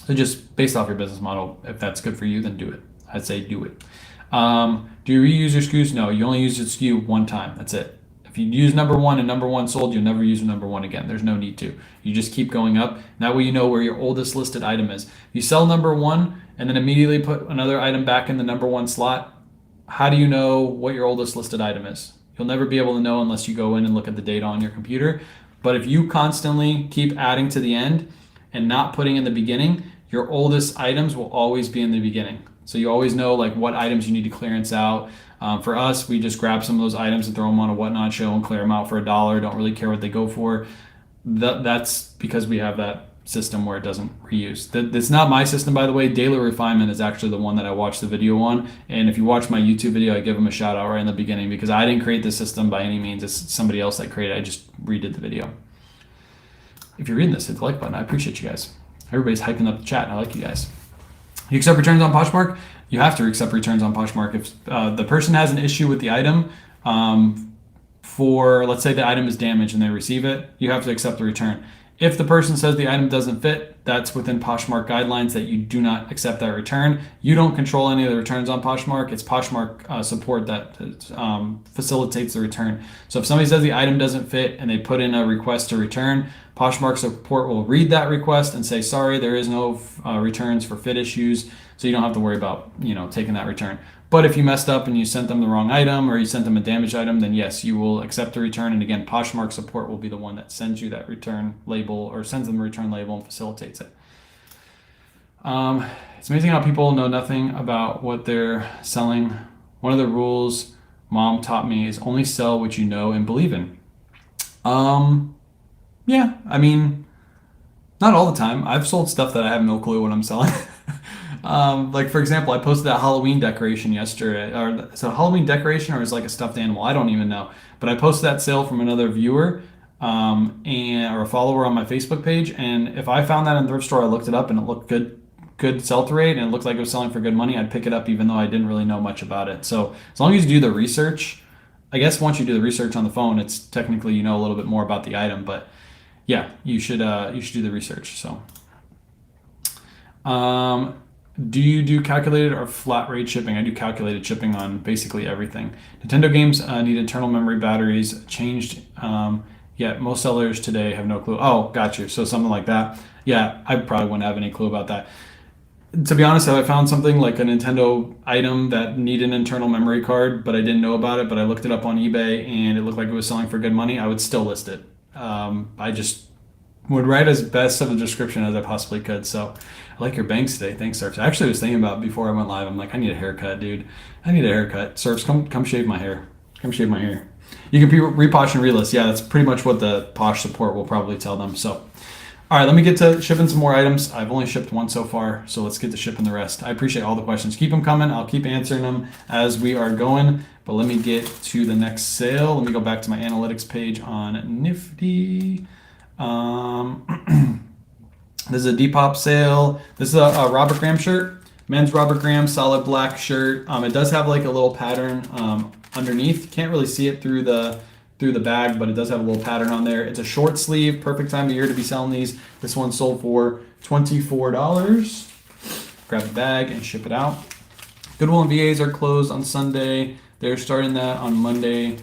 So just based off your business model, if that's good for you, then do it. I'd say do it. Do you reuse your SKUs? No, you only use your SKU one time. That's it. If you use number one and number one sold, you'll never use number one again. There's no need to. You just keep going up. That way you know where your oldest listed item is. If you sell number one and then immediately put another item back in the number one slot, how do you know what your oldest listed item is? You'll never be able to know unless you go in and look at the data on your computer. But if you constantly keep adding to the end and not putting in the beginning, your oldest items will always be in the beginning. So you always know like what items you need to clearance out. For us, we just grab some of those items and throw them on a whatnot show and clear them out for $1. Don't really care what they go for. That's because we have that system where it doesn't reuse. That's not my system, by the way. Daily Refinement is actually the one that I watched the video on. And if you watch my YouTube video, I give them a shout out right in the beginning because I didn't create this system by any means. It's somebody else that created it. I just redid the video. If you're reading this, hit the like button. I appreciate you guys. Everybody's hyping up the chat. I like you guys. You accept returns on Poshmark? You have to accept returns on Poshmark. If the person has an issue with the item, for let's say the item is damaged and they receive it, you have to accept the return. If the person says the item doesn't fit, that's within Poshmark guidelines that you do not accept that return. You don't control any of the returns on Poshmark. It's Poshmark support that facilitates the return. So if somebody says the item doesn't fit and they put in a request to return, Poshmark support will read that request and say, sorry, there is no returns for fit issues. So you don't have to worry about, taking that return. But if you messed up and you sent them the wrong item or you sent them a damaged item, then yes, you will accept the return. And again, Poshmark support will be the one that sends you that return label or sends them a return label and facilitates it. It's amazing how people know nothing about what they're selling. One of the rules mom taught me is only sell what you know and believe in. Yeah, I mean, not all the time. I've sold stuff that I have no clue what I'm selling. Like for example, I posted that Halloween decoration yesterday, or is it a Halloween decoration or is it like a stuffed animal? I don't even know. But I posted that sale from another viewer or a follower on my Facebook page. And if I found that in the thrift store, I looked it up and it looked good sell-through rate and it looked like it was selling for good money, I'd pick it up even though I didn't really know much about it. So as long as you do the research, I guess once you do the research on the phone, it's technically a little bit more about the item. But yeah, you should do the research. So. Do you do calculated or flat rate shipping? I do calculated shipping on basically everything. Nintendo games need internal memory batteries changed, yet most sellers today have no clue. Oh, got you. So something like that. Yeah, I probably wouldn't have any clue about that. To be honest, if I found something like a Nintendo item that needed an internal memory card, but I didn't know about it, but I looked it up on eBay and it looked like it was selling for good money, I would still list it. I just would write as best of a description as I possibly could. So I like your bangs today. Thanks, Surfs. I actually was thinking about before I went live. I'm like, I need a haircut, dude. I need a haircut. Surfs, come shave my hair. Come shave my hair. You can reposh and relist. Yeah, that's pretty much what the Posh support will probably tell them. So, all right, let me get to shipping some more items. I've only shipped one so far, so let's get to shipping the rest. I appreciate all the questions. Keep them coming. I'll keep answering them as we are going. But let me get to the next sale. Let me go back to my analytics page on Nifty. This is a Depop sale. This is a Robert Graham shirt, men's Robert Graham solid black shirt. It does have like a little pattern underneath. Can't really see it through the bag, but it does have a little pattern on there. It's a short sleeve, perfect time of year to be selling these. This one sold for $24. Grab the bag and ship it out. Goodwill and VAs are closed on Sunday. They're starting that on Monday.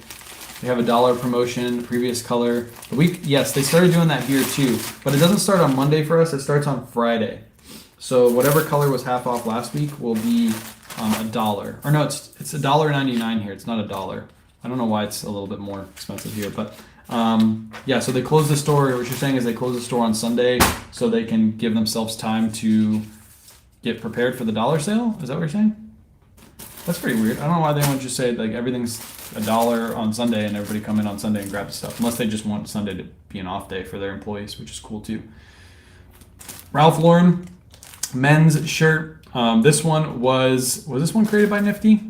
They have a $1 promotion, previous color. Yes, they started doing that here too, but it doesn't start on Monday for us. It starts on Friday. So whatever color was half off last week will be $1. Or no, it's $1.99 here. It's not $1. I don't know why it's a little bit more expensive here, but yeah. So they close the store. What you're saying is they close the store on Sunday so they can give themselves time to get prepared for the $1 sale. Is that what you're saying? That's pretty weird. I don't know why they won't just say like everything's $1 on Sunday and everybody come in on Sunday and grab the stuff, unless they just want Sunday to be an off day for their employees, which is cool too. Ralph Lauren men's shirt. This one was this one created by Nifty?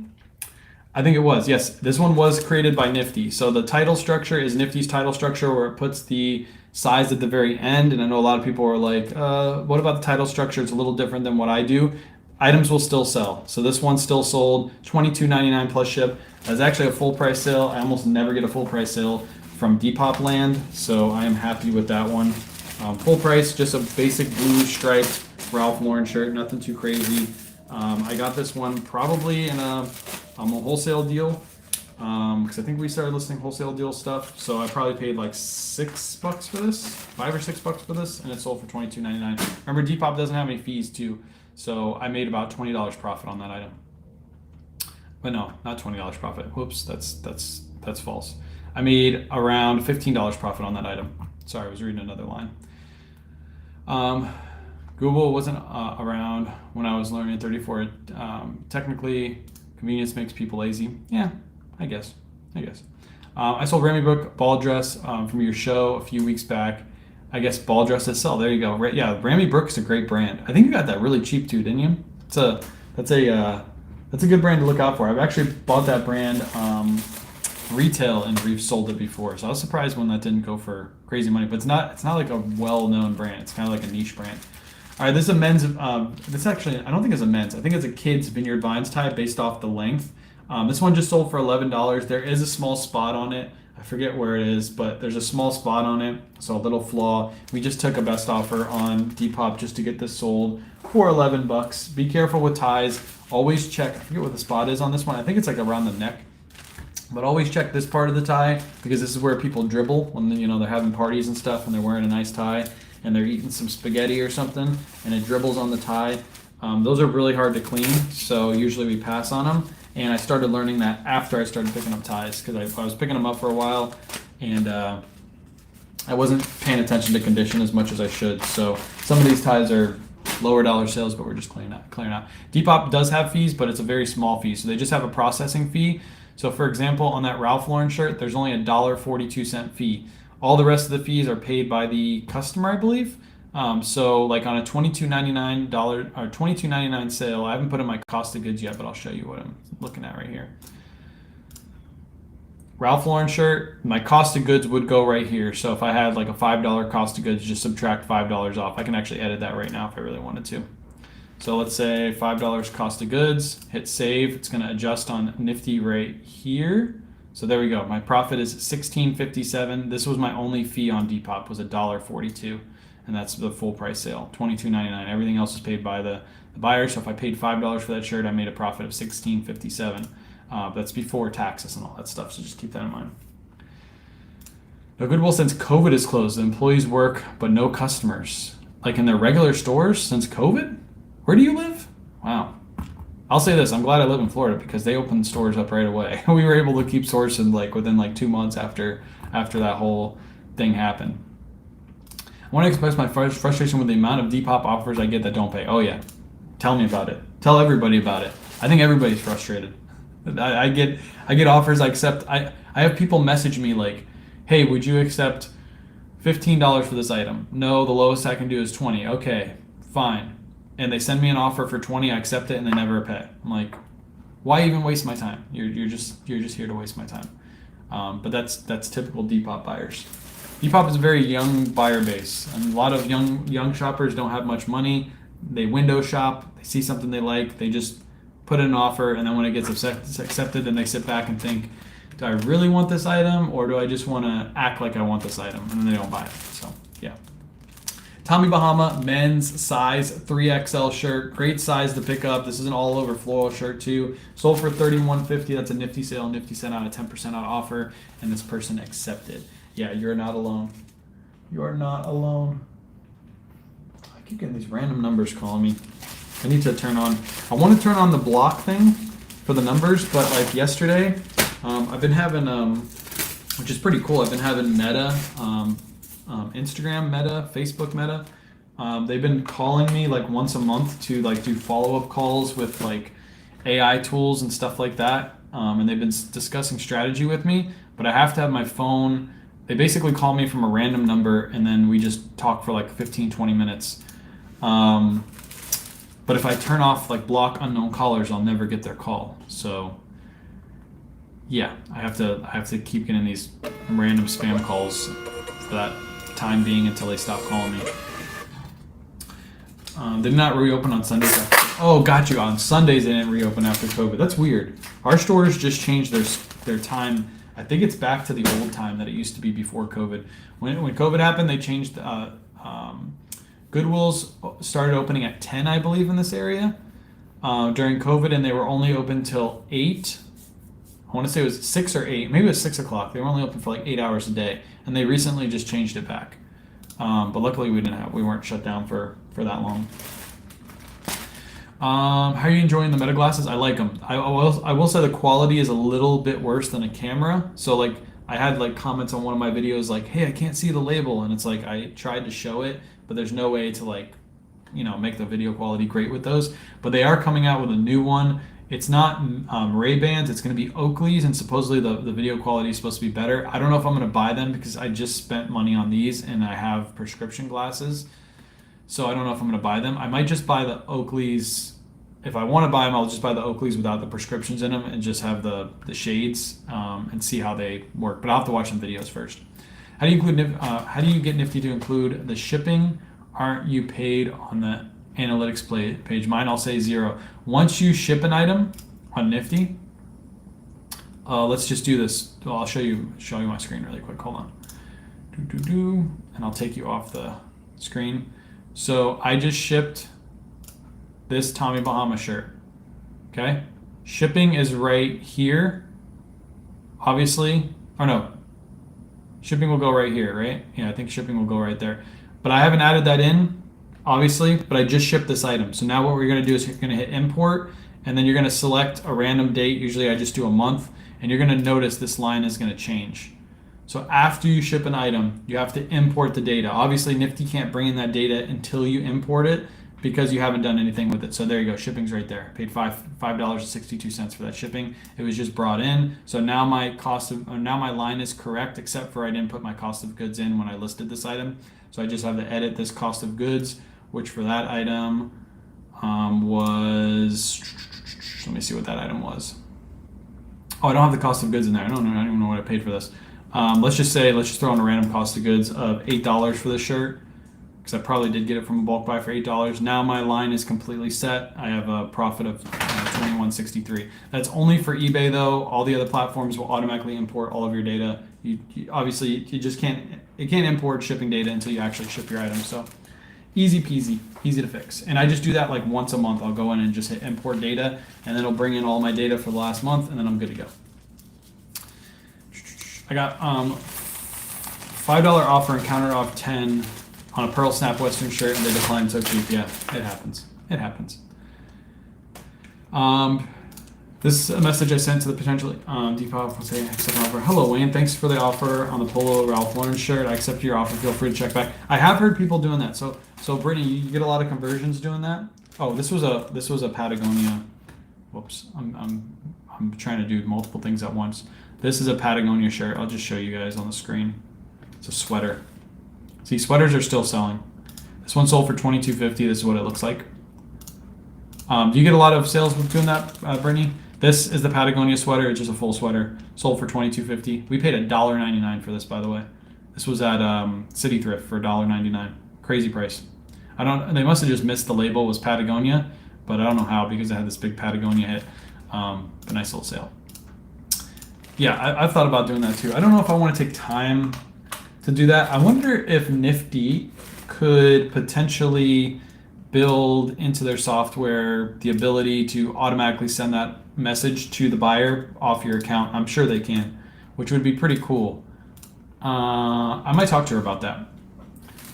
I think it was. Yes, this one was created by Nifty. So the title structure is Nifty's title structure, where it puts the size at the very end. And I know a lot of people are like, what about the title structure? It's a little different than what I do. Items will still sell. So this one still sold $22.99 plus ship. That's actually a full price sale. I almost never get a full price sale from Depop land, so I am happy with that one. Full price, just a basic blue striped Ralph Lauren shirt, nothing too crazy. I got this one probably in a wholesale deal, because I think we started listing wholesale deal stuff. So I probably paid like $6 for this, $5 or $6 for this, and it sold for $22.99. Remember, Depop doesn't have any fees too, so I made about $20 profit on that item. But no, not $20 profit. Whoops, that's false. I made around $15 profit on that item. Sorry, I was reading another line. Google wasn't around when I was learning 34. Technically, convenience makes people lazy. Yeah, I guess. I sold Remy Brook ball dress from your show a few weeks back. I guess ball dresses sell. There you go. Yeah, Remy Brook's a great brand. I think you got that really cheap too, didn't you? That's a good brand to look out for. I've actually bought that brand retail and we've sold it before, so I was surprised when that didn't go for crazy money. But it's not like a well-known brand. It's kind of like a niche brand. All right, this is a men's. This actually, I don't think it's a men's. I think it's a kid's Vineyard Vines tie based off the length. This one just sold for $11. There is a small spot on it. I forget where it is, but there's a small spot on it, so a little flaw. We just took a best offer on Depop just to get this sold for $11. Be careful with ties. Always check. I forget what the spot is on this one. I think it's like around the neck. But always check this part of the tie, because this is where people dribble when they're having parties and stuff and they're wearing a nice tie and they're eating some spaghetti or something and it dribbles on the tie. Those are really hard to clean, so usually we pass on them. And I started learning that after I started picking up ties, because I was picking them up for a while and I wasn't paying attention to condition as much as I should. So some of these ties are lower dollar sales, but we're just clearing out. Depop does have fees, but it's a very small fee. So they just have a processing fee. So for example, on that Ralph Lauren shirt, there's only a $1.42 fee. All the rest of the fees are paid by the customer, I believe. So like on a $22.99 or $22.99 sale, I haven't put in my cost of goods yet, but I'll show you what I'm looking at right here. Ralph Lauren shirt, my cost of goods would go right here. So if I had like a $5 cost of goods, just subtract $5 off. I can actually edit that right now if I really wanted to. So let's say $5 cost of goods, hit save. It's going to adjust on Nifty right here. So there we go. My profit is $16.57. This was my only fee on Depop, was $1.42. And that's the full price sale, $22.99. Everything else is paid by the buyer. So if I paid $5 for that shirt, I made a profit of $16.57. That's before taxes and all that stuff. So just keep that in mind. Now, Goodwill, since COVID is closed, the employees work, but no customers. Like in their regular stores since COVID? Where do you live? Wow. I'll say this, I'm glad I live in Florida because they opened stores up right away. We were able to keep sourcing within 2 months after that whole thing happened. I want to express my frustration with the amount of Depop offers I get that don't pay. Oh yeah, tell me about it. Tell everybody about it. I think everybody's frustrated. I get offers I accept. I have people message me like, hey, would you accept $15 for this item? No, the lowest I can do is $20. Okay, fine. And they send me an offer for $20, I accept it, and they never pay. I'm like, why even waste my time? You're just here to waste my time. But that's typical Depop buyers. Depop is a very young buyer base, and a lot of young shoppers don't have much money. They window shop, they see something they like, they just put in an offer, and then when it gets accepted, then they sit back and think, do I really want this item, or do I just want to act like I want this item? And then they don't buy it. So yeah. Tommy Bahama men's size 3XL shirt, great size to pick up. This is an all over floral shirt too. Sold for $31.50. That's a Nifty sale. Nifty sent out a 10% out offer, and this person accepted. Yeah, you're not alone. You are not alone. I keep getting these random numbers calling me. I need to turn on. I want to turn on the block thing for the numbers, but like yesterday, I've been having which is pretty cool. I've been having Meta. Instagram Meta, Facebook Meta. They've been calling me like once a month to like do follow-up calls with like AI tools and stuff like that. And they've been discussing strategy with me, but I have to have my phone. They basically call me from a random number and then we just talk for like 15, 20 minutes. But if I turn off like block unknown callers, I'll never get their call. So yeah, I have to keep getting these random spam calls for that time being until they stop calling me. They did not reopen on Sundays. Oh, got you. On Sundays they didn't reopen after COVID. That's weird. Our stores just changed their time. I think it's back to the old time that it used to be before COVID. When COVID happened, they changed. Goodwill's started opening at 10, I believe, in this area during COVID, and they were only open till 8. I want to say it was 6 or 8. Maybe it was 6 o'clock. They were only open for like 8 hours a day, and they recently just changed it back. But luckily we weren't shut down for that long. How are you enjoying the Meta glasses? I like them. I will say the quality is a little bit worse than a camera. So like I had like comments on one of my videos like, hey, I can't see the label, and it's like I tried to show it, but there's no way to like, make the video quality great with those. But they are coming out with a new one. It's not Ray-Bans, it's going to be Oakley's, and supposedly the video quality is supposed to be better. I don't know if I'm going to buy them because I just spent money on these and I have prescription glasses. So I don't know if I'm going to buy them. I might just buy the Oakley's. If I want to buy them, I'll just buy the Oakley's without the prescriptions in them and just have the shades and see how they work. But I'll have to watch some videos first. How do you get Nifty to include the shipping? Aren't you paid on the analytics page? Mine, I'll say 0. Once you ship an item on Nifty, let's just do this. Well, I'll show you my screen really quick. Hold on. And I'll take you off the screen. So I just shipped this Tommy Bahama shirt. Okay? Shipping is right here. Obviously. Or no. Shipping will go right here, right? Yeah, I think shipping will go right there. But I haven't added that in, obviously, but I just shipped this item. So now what we're going to do is you're going to hit import, and then you're going to select a random date. Usually I just do a month, and you're going to notice this line is going to change. So after you ship an item, you have to import the data. Obviously, Nifty can't bring in that data until you import it because you haven't done anything with it. So there you go, shipping's right there. I paid $5.62 for that shipping. It was just brought in. So now my line is correct, except for I didn't put my cost of goods in when I listed this item. So I just have to edit this cost of goods, which for that item was, let me see what that item was. Oh, I don't have the cost of goods in there. I don't even know what I paid for this. Let's just throw in a random cost of goods of $8 for this shirt, because I probably did get it from a bulk buy for $8. Now my line is completely set. I have a profit of $21.63. That's only for eBay though. All the other platforms will automatically import all of your data. Obviously you just can't import shipping data until you actually ship your item. So easy peasy, easy to fix. And I just do that like once a month. I'll go in and just hit import data, and then it'll bring in all my data for the last month, and then I'm good to go. I got $5 offer and counter off 10 on a Pearl Snap Western shirt, and they declined so cheap. Yeah, it happens. It happens. This is a message I sent to the potential Depop will say accept offer. Hello Wayne, thanks for the offer on the Polo Ralph Lauren shirt. I accept your offer. Feel free to check back. I have heard people doing that. So Brittany, you get a lot of conversions doing that. Oh, this was a Patagonia. Whoops, I'm trying to do multiple things at once. This is a Patagonia shirt. I'll just show you guys on the screen. It's a sweater. See, sweaters are still selling. This one sold for $22.50. This is what it looks like. Do you get a lot of sales with doing that, Brittany? This is the Patagonia sweater. It's just a full sweater. Sold for $22.50. We paid $1.99 for this, by the way. This was at City Thrift for $1.99. Crazy price. They must have just missed the label was Patagonia, but I don't know how because it had this big Patagonia hit. But nice little sale. Yeah, I've thought about doing that too. I don't know if I want to take time to do that. I wonder if Nifty could potentially build into their software the ability to automatically send that message to the buyer off your account. I'm sure they can, which would be pretty cool. I might talk to her about that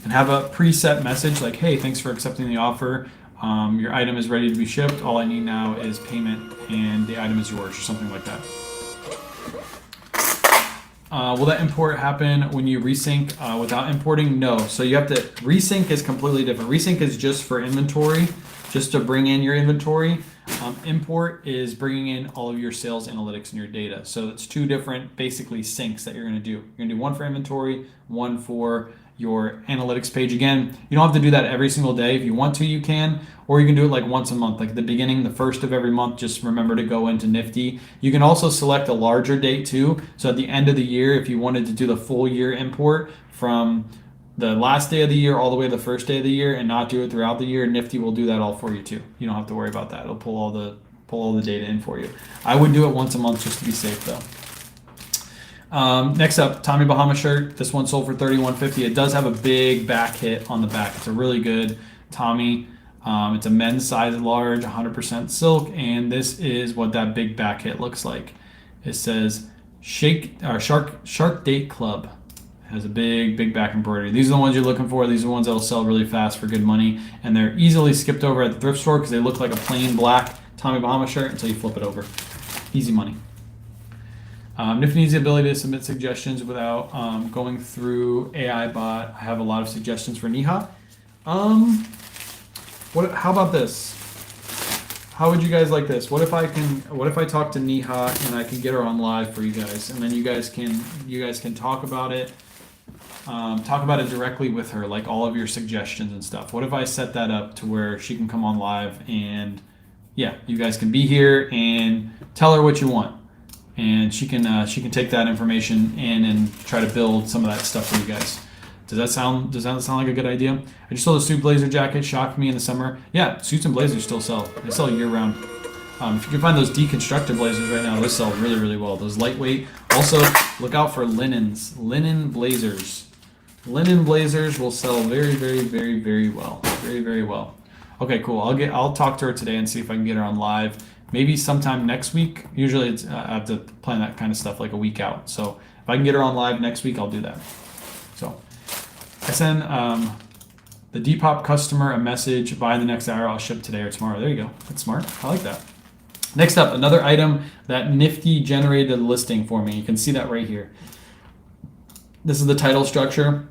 and have a preset message like, hey, thanks for accepting the offer. Your item is ready to be shipped. All I need now is payment and the item is yours, or something like that. Will that import happen when you resync without importing? No. So you have to, resync is completely different. Resync is just for inventory, just to bring in your inventory. Import is bringing in all of your sales analytics and your data. So it's two different basically syncs that you're going to do. You're going to do one for inventory, one for your analytics page. Again, you don't have to do that every single day. If you want to, you can, or you can do it like once a month, like at the beginning, the first of every month. Just remember to go into Nifty. You can also select a larger date too. So at the end of the year, if you wanted to do the full year import from the last day of the year all the way to the first day of the year and not do it throughout the year, Nifty will do that all for you too. You don't have to worry about that. It'll pull all the data in for you. I would do it once a month just to be safe though. Next up, Tommy Bahama shirt. This one sold for $31.50. It does have a big back hit on the back. It's a really good Tommy. It's a men's size large, 100% silk, and this is what that big back hit looks like. It says Shark Date Club. It has a big back embroidery. These are the ones you're looking for. These are the ones that'll sell really fast for good money, and they're easily skipped over at the thrift store because they look like a plain black Tommy Bahama shirt until you flip it over. Easy money. Nifty needs the ability to submit suggestions without going through AI bot. I have a lot of suggestions for Niha. How about this? How would you guys like this? What if I talk to Niha and I can get her on live for you guys, and then you guys can talk about it. Talk about it directly with her, like all of your suggestions and stuff. What if I set that up to where she can come on live and yeah, you guys can be here and tell her what you want. And she can take that information in and try to build some of that stuff for you guys. Does that sound like a good idea? I just sold a suit blazer jacket, shocked me in the summer. Yeah, suits and blazers still sell. They sell year round. If you can find those deconstructed blazers right now, those sell really well. Those lightweight. Also, look out for linens. Linen blazers. Linen blazers will sell very well. Very well. Okay, cool. I'll talk to her today and see if I can get her on live. Maybe sometime next week. Usually I have to plan that kind of stuff like a week out. So if I can get her on live next week, I'll do that. So I send the Depop customer a message by the next hour. I'll ship today or tomorrow. There you go. That's smart. I like that. Next up, another item that Nifty generated a listing for me. You can see that right here. This is the title structure.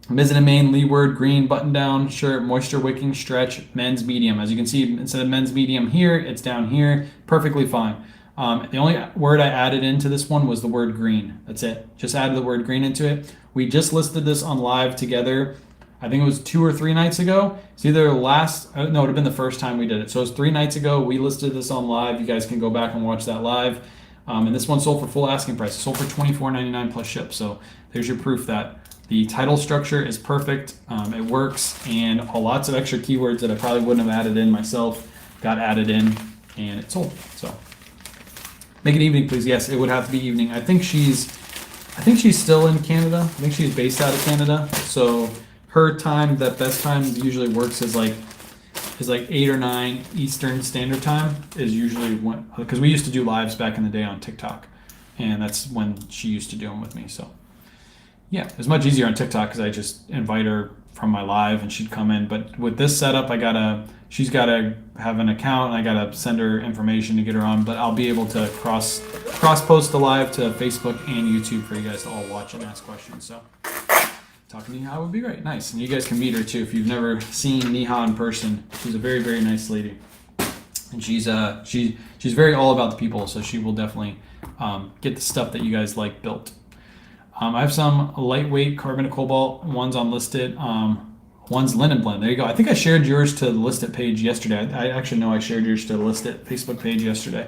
Mizzen and main, leeward, green, button down shirt, moisture wicking, stretch, men's medium. As you can see, instead of men's medium here, it's down here. Perfectly fine. The only word I added into this one was the word green. That's it. Just added the word green into it. We just listed this on live together. I think it was 2 or 3 nights ago. It's either no, it would have been the first time we did it. So it was 3 nights ago. We listed this on live. You guys can go back and watch that live. And this one sold for full asking price. It sold for $24.99 plus ship. So there's your proof that the title structure is perfect. It works, and lots of extra keywords that I probably wouldn't have added in myself got added in, and it sold. So make it evening, please. Yes, it would have to be evening. I think she's still in Canada. I think she's based out of Canada. So her time, that best time usually works is like 8 or 9 Eastern Standard Time is usually when, because we used to do lives back in the day on TikTok, and that's when she used to do them with me. So yeah, it's much easier on TikTok because I just invite her from my live and she'd come in. But with this setup, she's gotta have an account and I gotta send her information to get her on. But I'll be able to cross post the live to Facebook and YouTube for you guys to all watch and ask questions. So talking to Niha would be great. Nice. And you guys can meet her too if you've never seen Niha in person. She's a very nice lady, and she's very all about the people. So she will definitely get the stuff that you guys like built. I have some lightweight carbon cobalt ones on listed. One's linen blend. There you go. I think I shared yours to the listed page yesterday. I actually know I shared yours to the listed Facebook page yesterday.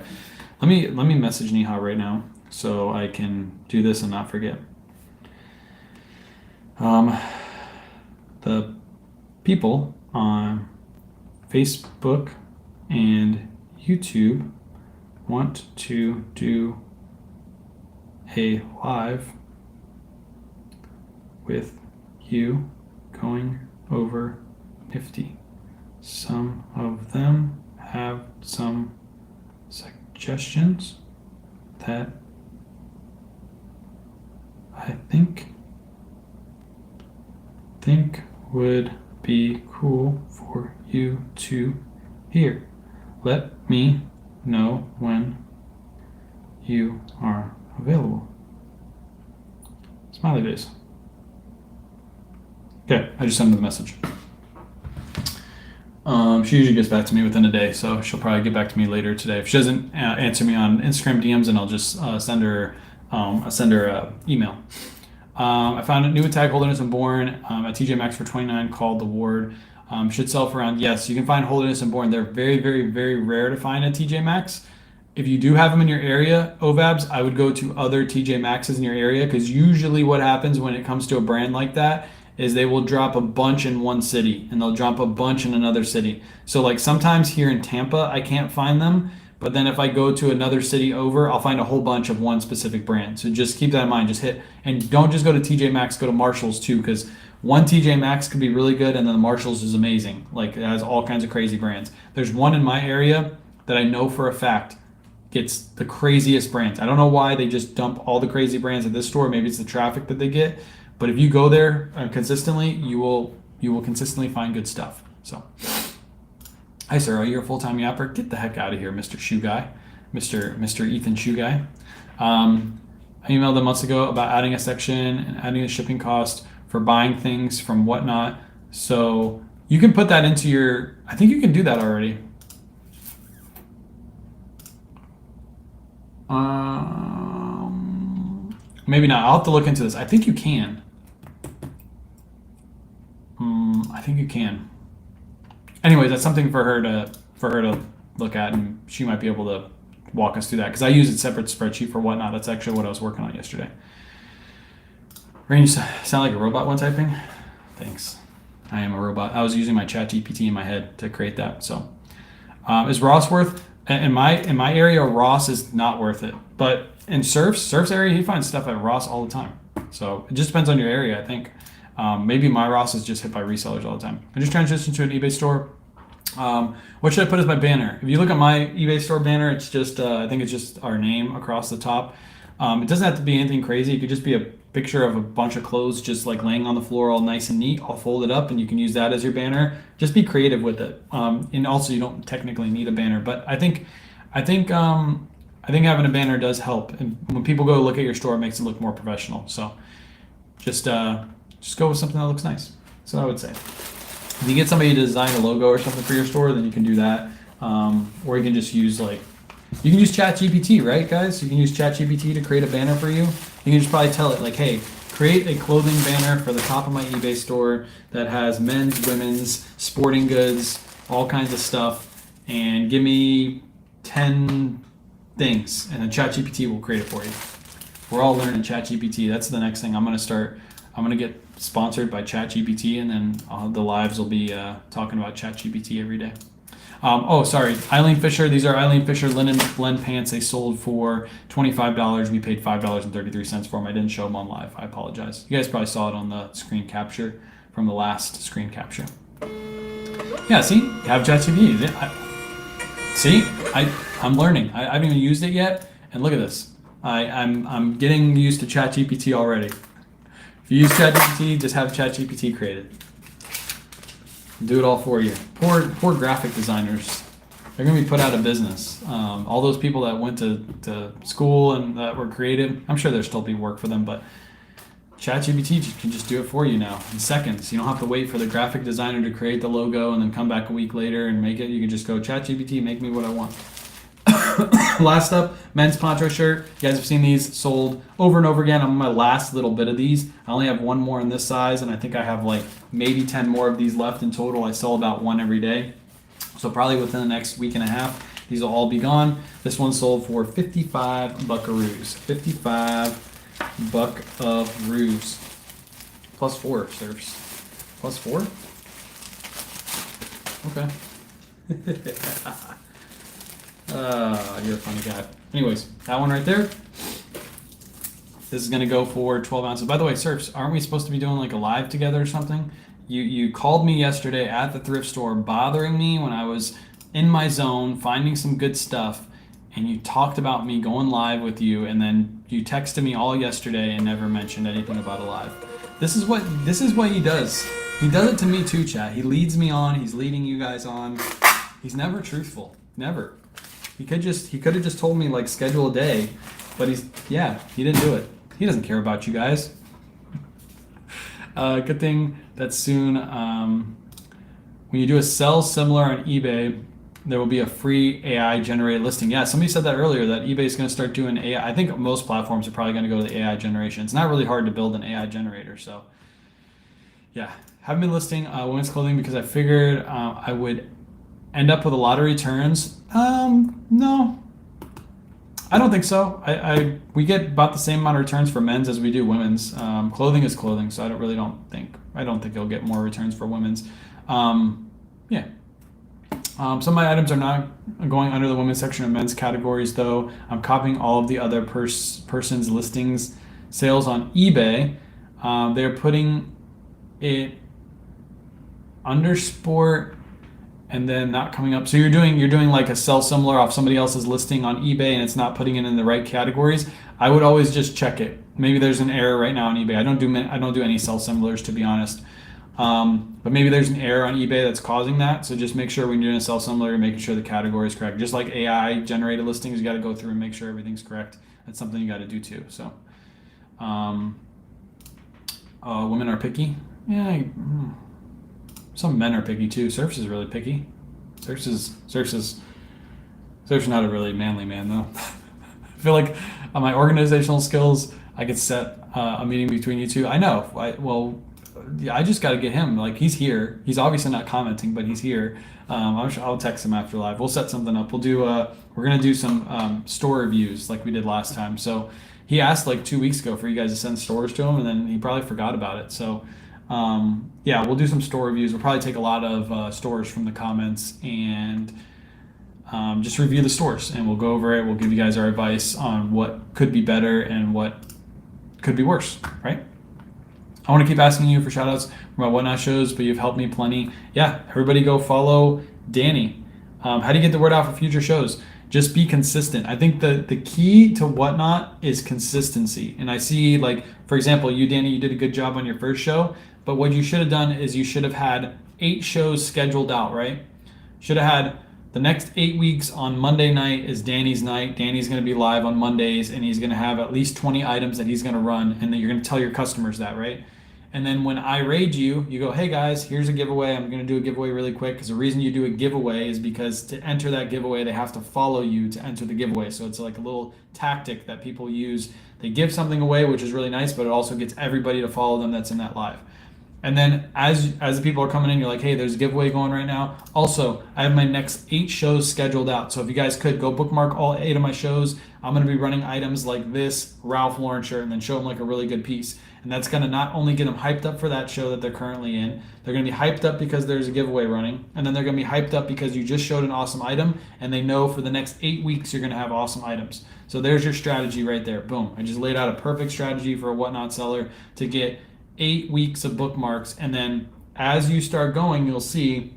Let me message Niha right now so I can do this and not forget. The people on Facebook and YouTube want to do a live with you going over Nifty. Some of them have some suggestions that I think would be cool for you to hear. Let me know when you are available. Smiley face. Okay, I just sent her the message. She usually gets back to me within a day, so she'll probably get back to me later today. If she doesn't answer me on Instagram DMs, then I'll just send her an email. I found a new attack Holiness and Born at TJ Maxx for 29 called the Ward. Should sell for around, yes, you can find Holiness and Born. They're very, very, very rare to find at TJ Maxx. If you do have them in your area, OVABs, I would go to other TJ Maxx's in your area, because usually what happens when it comes to a brand like that is they will drop a bunch in one city and they'll drop a bunch in another city. So like sometimes here in Tampa, I can't find them, but then if I go to another city over, I'll find a whole bunch of one specific brand. So just keep that in mind. Just hit, and don't just go to TJ Maxx, go to Marshalls too, because one TJ Maxx could be really good and then the Marshalls is amazing. Like it has all kinds of crazy brands. There's one in my area that I know for a fact gets the craziest brands. I don't know why they just dump all the crazy brands at this store. Maybe it's the traffic that they get, but if you go there consistently, you will consistently find good stuff. So, hi sir, are you a full-time yapper? Get the heck out of here, Mr. Shoe Guy, Mr. Ethan Shoe Guy. I emailed them months ago about adding a section and adding a shipping cost for buying things from Whatnot. So you can put that into your. I think you can do that already. Maybe not. I'll have to look into this. I think you can. I think you can. Anyways, that's something for her to look at, and she might be able to walk us through that, because I use a separate spreadsheet for Whatnot. That's actually what I was working on yesterday. Rain, you sound like a robot when typing. Thanks. I am a robot. I was using my chat GPT in my head to create that. So, is Ross worth? In my area, Ross is not worth it. But in Surf's area, he finds stuff at Ross all the time. So it just depends on your area, I think. Maybe my Ross is just hit by resellers all the time. I just transitioned to an eBay store. What should I put as my banner? If you look at my eBay store banner, it's just I think it's just our name across the top. It doesn't have to be anything crazy. It could just be a picture of a bunch of clothes just like laying on the floor all nice and neat. I'll fold it up and you can use that as your banner. Just be creative with it. And also you don't technically need a banner, but I think having a banner does help. And when people go look at your store, it makes it look more professional. So just go with something that looks nice. That's what I would say. If you get somebody to design a logo or something for your store, then you can do that. Or you can just use you can use ChatGPT, right, guys? You can use ChatGPT to create a banner for you. You can just probably tell it, like, hey, create a clothing banner for the top of my eBay store that has men's, women's, sporting goods, all kinds of stuff, and give me 10 things, and then ChatGPT will create it for you. We're all learning ChatGPT. That's the next thing I'm going to start. I'm going to get sponsored by ChatGPT, and then the lives will be talking about ChatGPT every day. Oh, sorry, Eileen Fisher. These are Eileen Fisher linen blend pants. They sold for $25. We paid $5.33 for them. I didn't show them on live. I apologize. You guys probably saw it on the screen capture from the last screen capture. Yeah, see, you have ChatGPT. I'm learning. I haven't even used it yet, and look at this. I'm getting used to ChatGPT already. If you use ChatGPT, just have ChatGPT created. Do it all for you. Poor graphic designers. They're going to be put out of business. All those people that went to school and that were creative, I'm sure there's still be work for them, but ChatGPT can just do it for you now in seconds. You don't have to wait for the graphic designer to create the logo and then come back a week later and make it. You can just go, ChatGPT, make me what I want. Last up, men's poncho shirt. You guys have seen these sold over and over again. I'm on my last little bit of these. I only have one more in this size, and I think I have maybe 10 more of these left in total. I sell about one every day. So probably within the next week and a half, these will all be gone. This one sold for 55 buckaroos. 55 buckaroos. Plus 4, Surfs. Plus 4? Okay. You're a funny guy. Anyways, that one right there. This is gonna go for 12 ounces. By the way, Surfs, aren't we supposed to be doing a live together or something? You called me yesterday at the thrift store, bothering me when I was in my zone, finding some good stuff, and you talked about me going live with you, and then you texted me all yesterday and never mentioned anything about a live. This is what he does. He does it to me too, chat. He leads me on. He's leading you guys on. He's never truthful. Never. He could have just told me schedule a day, but he didn't do it. He doesn't care about you guys. Good thing that soon when you do a sell similar on eBay, there will be a free AI generated listing. Yeah, somebody said that earlier that eBay is going to start doing AI. I think most platforms are probably going to go to the AI generation. It's not really hard to build an AI generator. So yeah, haven't been listing women's clothing because I figured I would end up with a lot of returns. No, I don't think so. We get about the same amount of returns for men's as we do women's. Clothing is clothing, so I don't think you'll get more returns for women's. Yeah. Some of my items are not going under the women's section of men's categories, though. I'm copying all of the other person's listings sales on eBay. They're putting it under sport and then not coming up. So you're doing like a sell similar off somebody else's listing on eBay and it's not putting it in the right categories. I would always just check it. Maybe there's an error right now on eBay. I don't do any sell similars, to be honest. But maybe there's an error on eBay that's causing that. So just make sure when you're doing a sell similar, you're making sure the category is correct. Just like AI generated listings, you got to go through and make sure everything's correct. That's something you got to do too. So, women are picky. Yeah, some men are picky too. Surf's is really picky. Surf's not a really manly man though. I feel like on my organizational skills, I could set a meeting between you two. I know. I just got to get him. Like, he's here. He's obviously not commenting, but he's here. I'll text him after live. We'll set something up. We're gonna do some store reviews like we did last time. So he asked like 2 weeks ago for you guys to send stores to him, and then he probably forgot about it. So yeah, we'll do some store reviews. We'll probably take a lot of stores from the comments and just review the stores, and we'll go over it. We'll give you guys our advice on what could be better and what could be worse, right? I want to keep asking you for shout outs from my Whatnot shows, but you've helped me plenty. Yeah, everybody go follow Danny. How do you get the word out for future shows? Just be consistent. I think the key to Whatnot is consistency. And I see, like, for example, you, Danny, you did a good job on your first show, but what you should have done is you should have had 8 shows scheduled out, right? Should have had the next 8 weeks on Monday night is Danny's night. Danny's going to be live on Mondays, and he's going to have at least 20 items that he's going to run, and then you're going to tell your customers that, right? And then when I raid you, you go, hey guys, here's a giveaway. I'm going to do a giveaway really quick, because the reason you do a giveaway is because to enter that giveaway, they have to follow you to enter the giveaway. So it's like a little tactic that people use. They give something away, which is really nice, but it also gets everybody to follow them that's in that live. And then as the people are coming in, you're like, hey, there's a giveaway going right now. Also, I have my next 8 shows scheduled out. So if you guys could go bookmark all 8 of my shows, I'm going to be running items like this Ralph Lauren shirt and then show them like a really good piece. And that's going to not only get them hyped up for that show that they're currently in, they're going to be hyped up because there's a giveaway running. And then they're going to be hyped up because you just showed an awesome item, and they know for the next 8 weeks you're going to have awesome items. So there's your strategy right there. Boom. I just laid out a perfect strategy for a Whatnot seller to get 8 weeks of bookmarks. And then as you start going, you'll see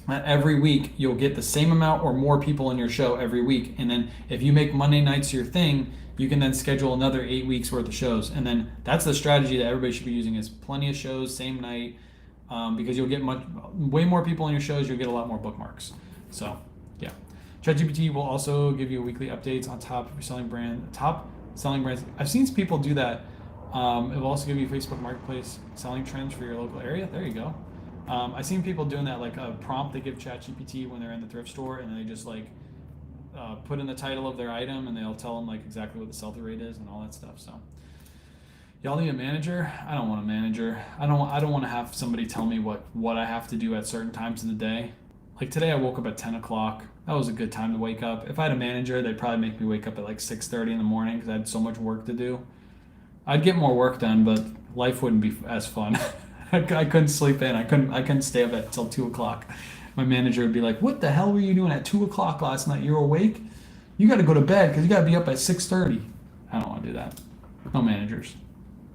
that every week you'll get the same amount or more people in your show every week. And then if you make Monday nights your thing, you can then schedule another 8 weeks worth of shows. And then that's the strategy that everybody should be using, is plenty of shows, same night, because you'll get way more people in your shows, you'll get a lot more bookmarks. So yeah. ChatGPT will also give you weekly updates on top selling brands. I've seen people do that. It will also give you Facebook Marketplace selling trends for your local area. There you go. I've seen people doing that, like a prompt they give ChatGPT when they're in the thrift store, and they just like put in the title of their item, and they'll tell them like exactly what the sell-through rate is and all that stuff. So y'all need a manager? I don't want a manager. I don't want to have somebody tell me what I have to do at certain times of the day. Like today I woke up at 10 o'clock. That was a good time to wake up. If I had a manager, they'd probably make me wake up at like 6:30 in the morning because I had so much work to do. I'd get more work done, but life wouldn't be as fun. I couldn't sleep in. I couldn't stay up until 2 o'clock. My manager would be like, what the hell were you doing at 2 o'clock last night? You're awake? You got to go to bed because you got to be up at 6:30. I don't want to do that. No managers.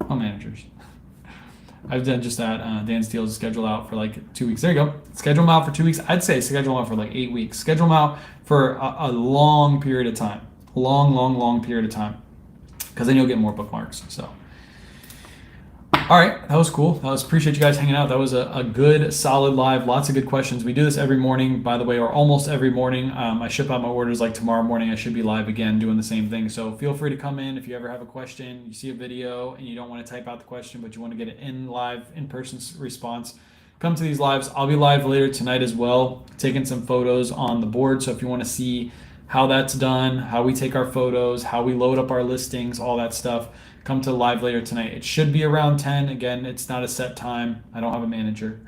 No managers. I've done just that. Dan Steele's schedule out for like 2 weeks. There you go. Schedule them out for 2 weeks. I'd say schedule them out for like 8 weeks. Schedule them out for a long period of time. Long period of time. Because then you'll get more bookmarks. So, all right, that was cool. Appreciate you guys hanging out. That was a good, solid live. Lots of good questions. We do this every morning, by the way, or almost every morning. I ship out my orders like tomorrow morning. I should be live again doing the same thing. So feel free to come in if you ever have a question. You see a video and you don't want to type out the question, but you want to get an in-person response. come to these lives. I'll be live later tonight as well, taking some photos on the board. So if you want to see how that's done, how we take our photos, how we load up our listings, all that stuff, come to live later tonight. It should be around 10. Again, it's not a set time. I don't have a manager.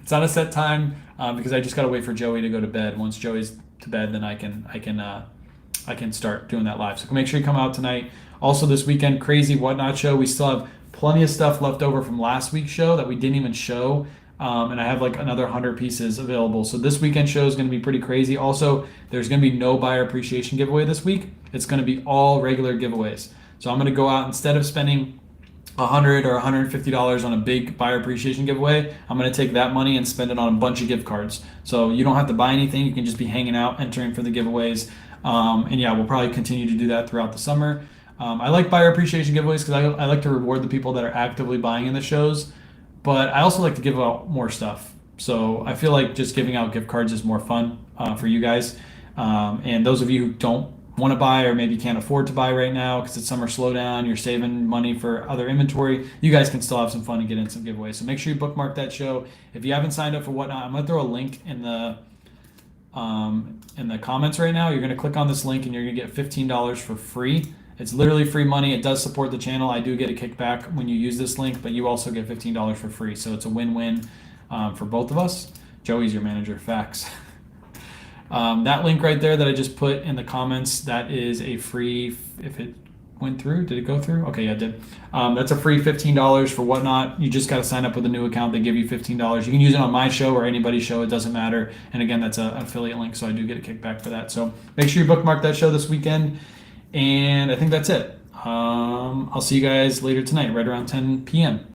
It's not a set time because I just got to wait for Joey to go to bed. Once Joey's to bed, then I can start doing that live. So make sure you come out tonight. Also this weekend, Crazy Whatnot show. We still have plenty of stuff left over from last week's show that we didn't even show. And I have like another 100 pieces available. So this weekend show is going to be pretty crazy. Also, there's going to be no buyer appreciation giveaway this week. It's going to be all regular giveaways. So I'm going to go out, instead of spending $100 or $150 on a big buyer appreciation giveaway, I'm going to take that money and spend it on a bunch of gift cards. So you don't have to buy anything. You can just be hanging out, entering for the giveaways. And yeah, we'll probably continue to do that throughout the summer. I like buyer appreciation giveaways because I like to reward the people that are actively buying in the shows, but I also like to give out more stuff. So I feel like just giving out gift cards is more fun for you guys. And those of you who don't want to buy or maybe can't afford to buy right now because it's summer slowdown, you're saving money for other inventory, you guys can still have some fun and get in some giveaways. So make sure you bookmark that show. If you haven't signed up for Whatnot, I'm going to throw a link in the comments right now. You're going to click on this link and you're going to get $15 for free. It's literally free money. It does support the channel. I do get a kickback when you use this link, but you also get $15 for free. So it's a win-win for both of us. Joey's your manager, facts. That link right there that I just put in the comments, that is a free, if it went through, did it go through? Okay, yeah, it did. That's a free $15 for Whatnot. You just got to sign up with a new account. They give you $15. You can use it on my show or anybody's show. It doesn't matter. And again, that's an affiliate link, so I do get a kickback for that. So make sure you bookmark that show this weekend. And I think that's it. I'll see you guys later tonight, right around 10 p.m.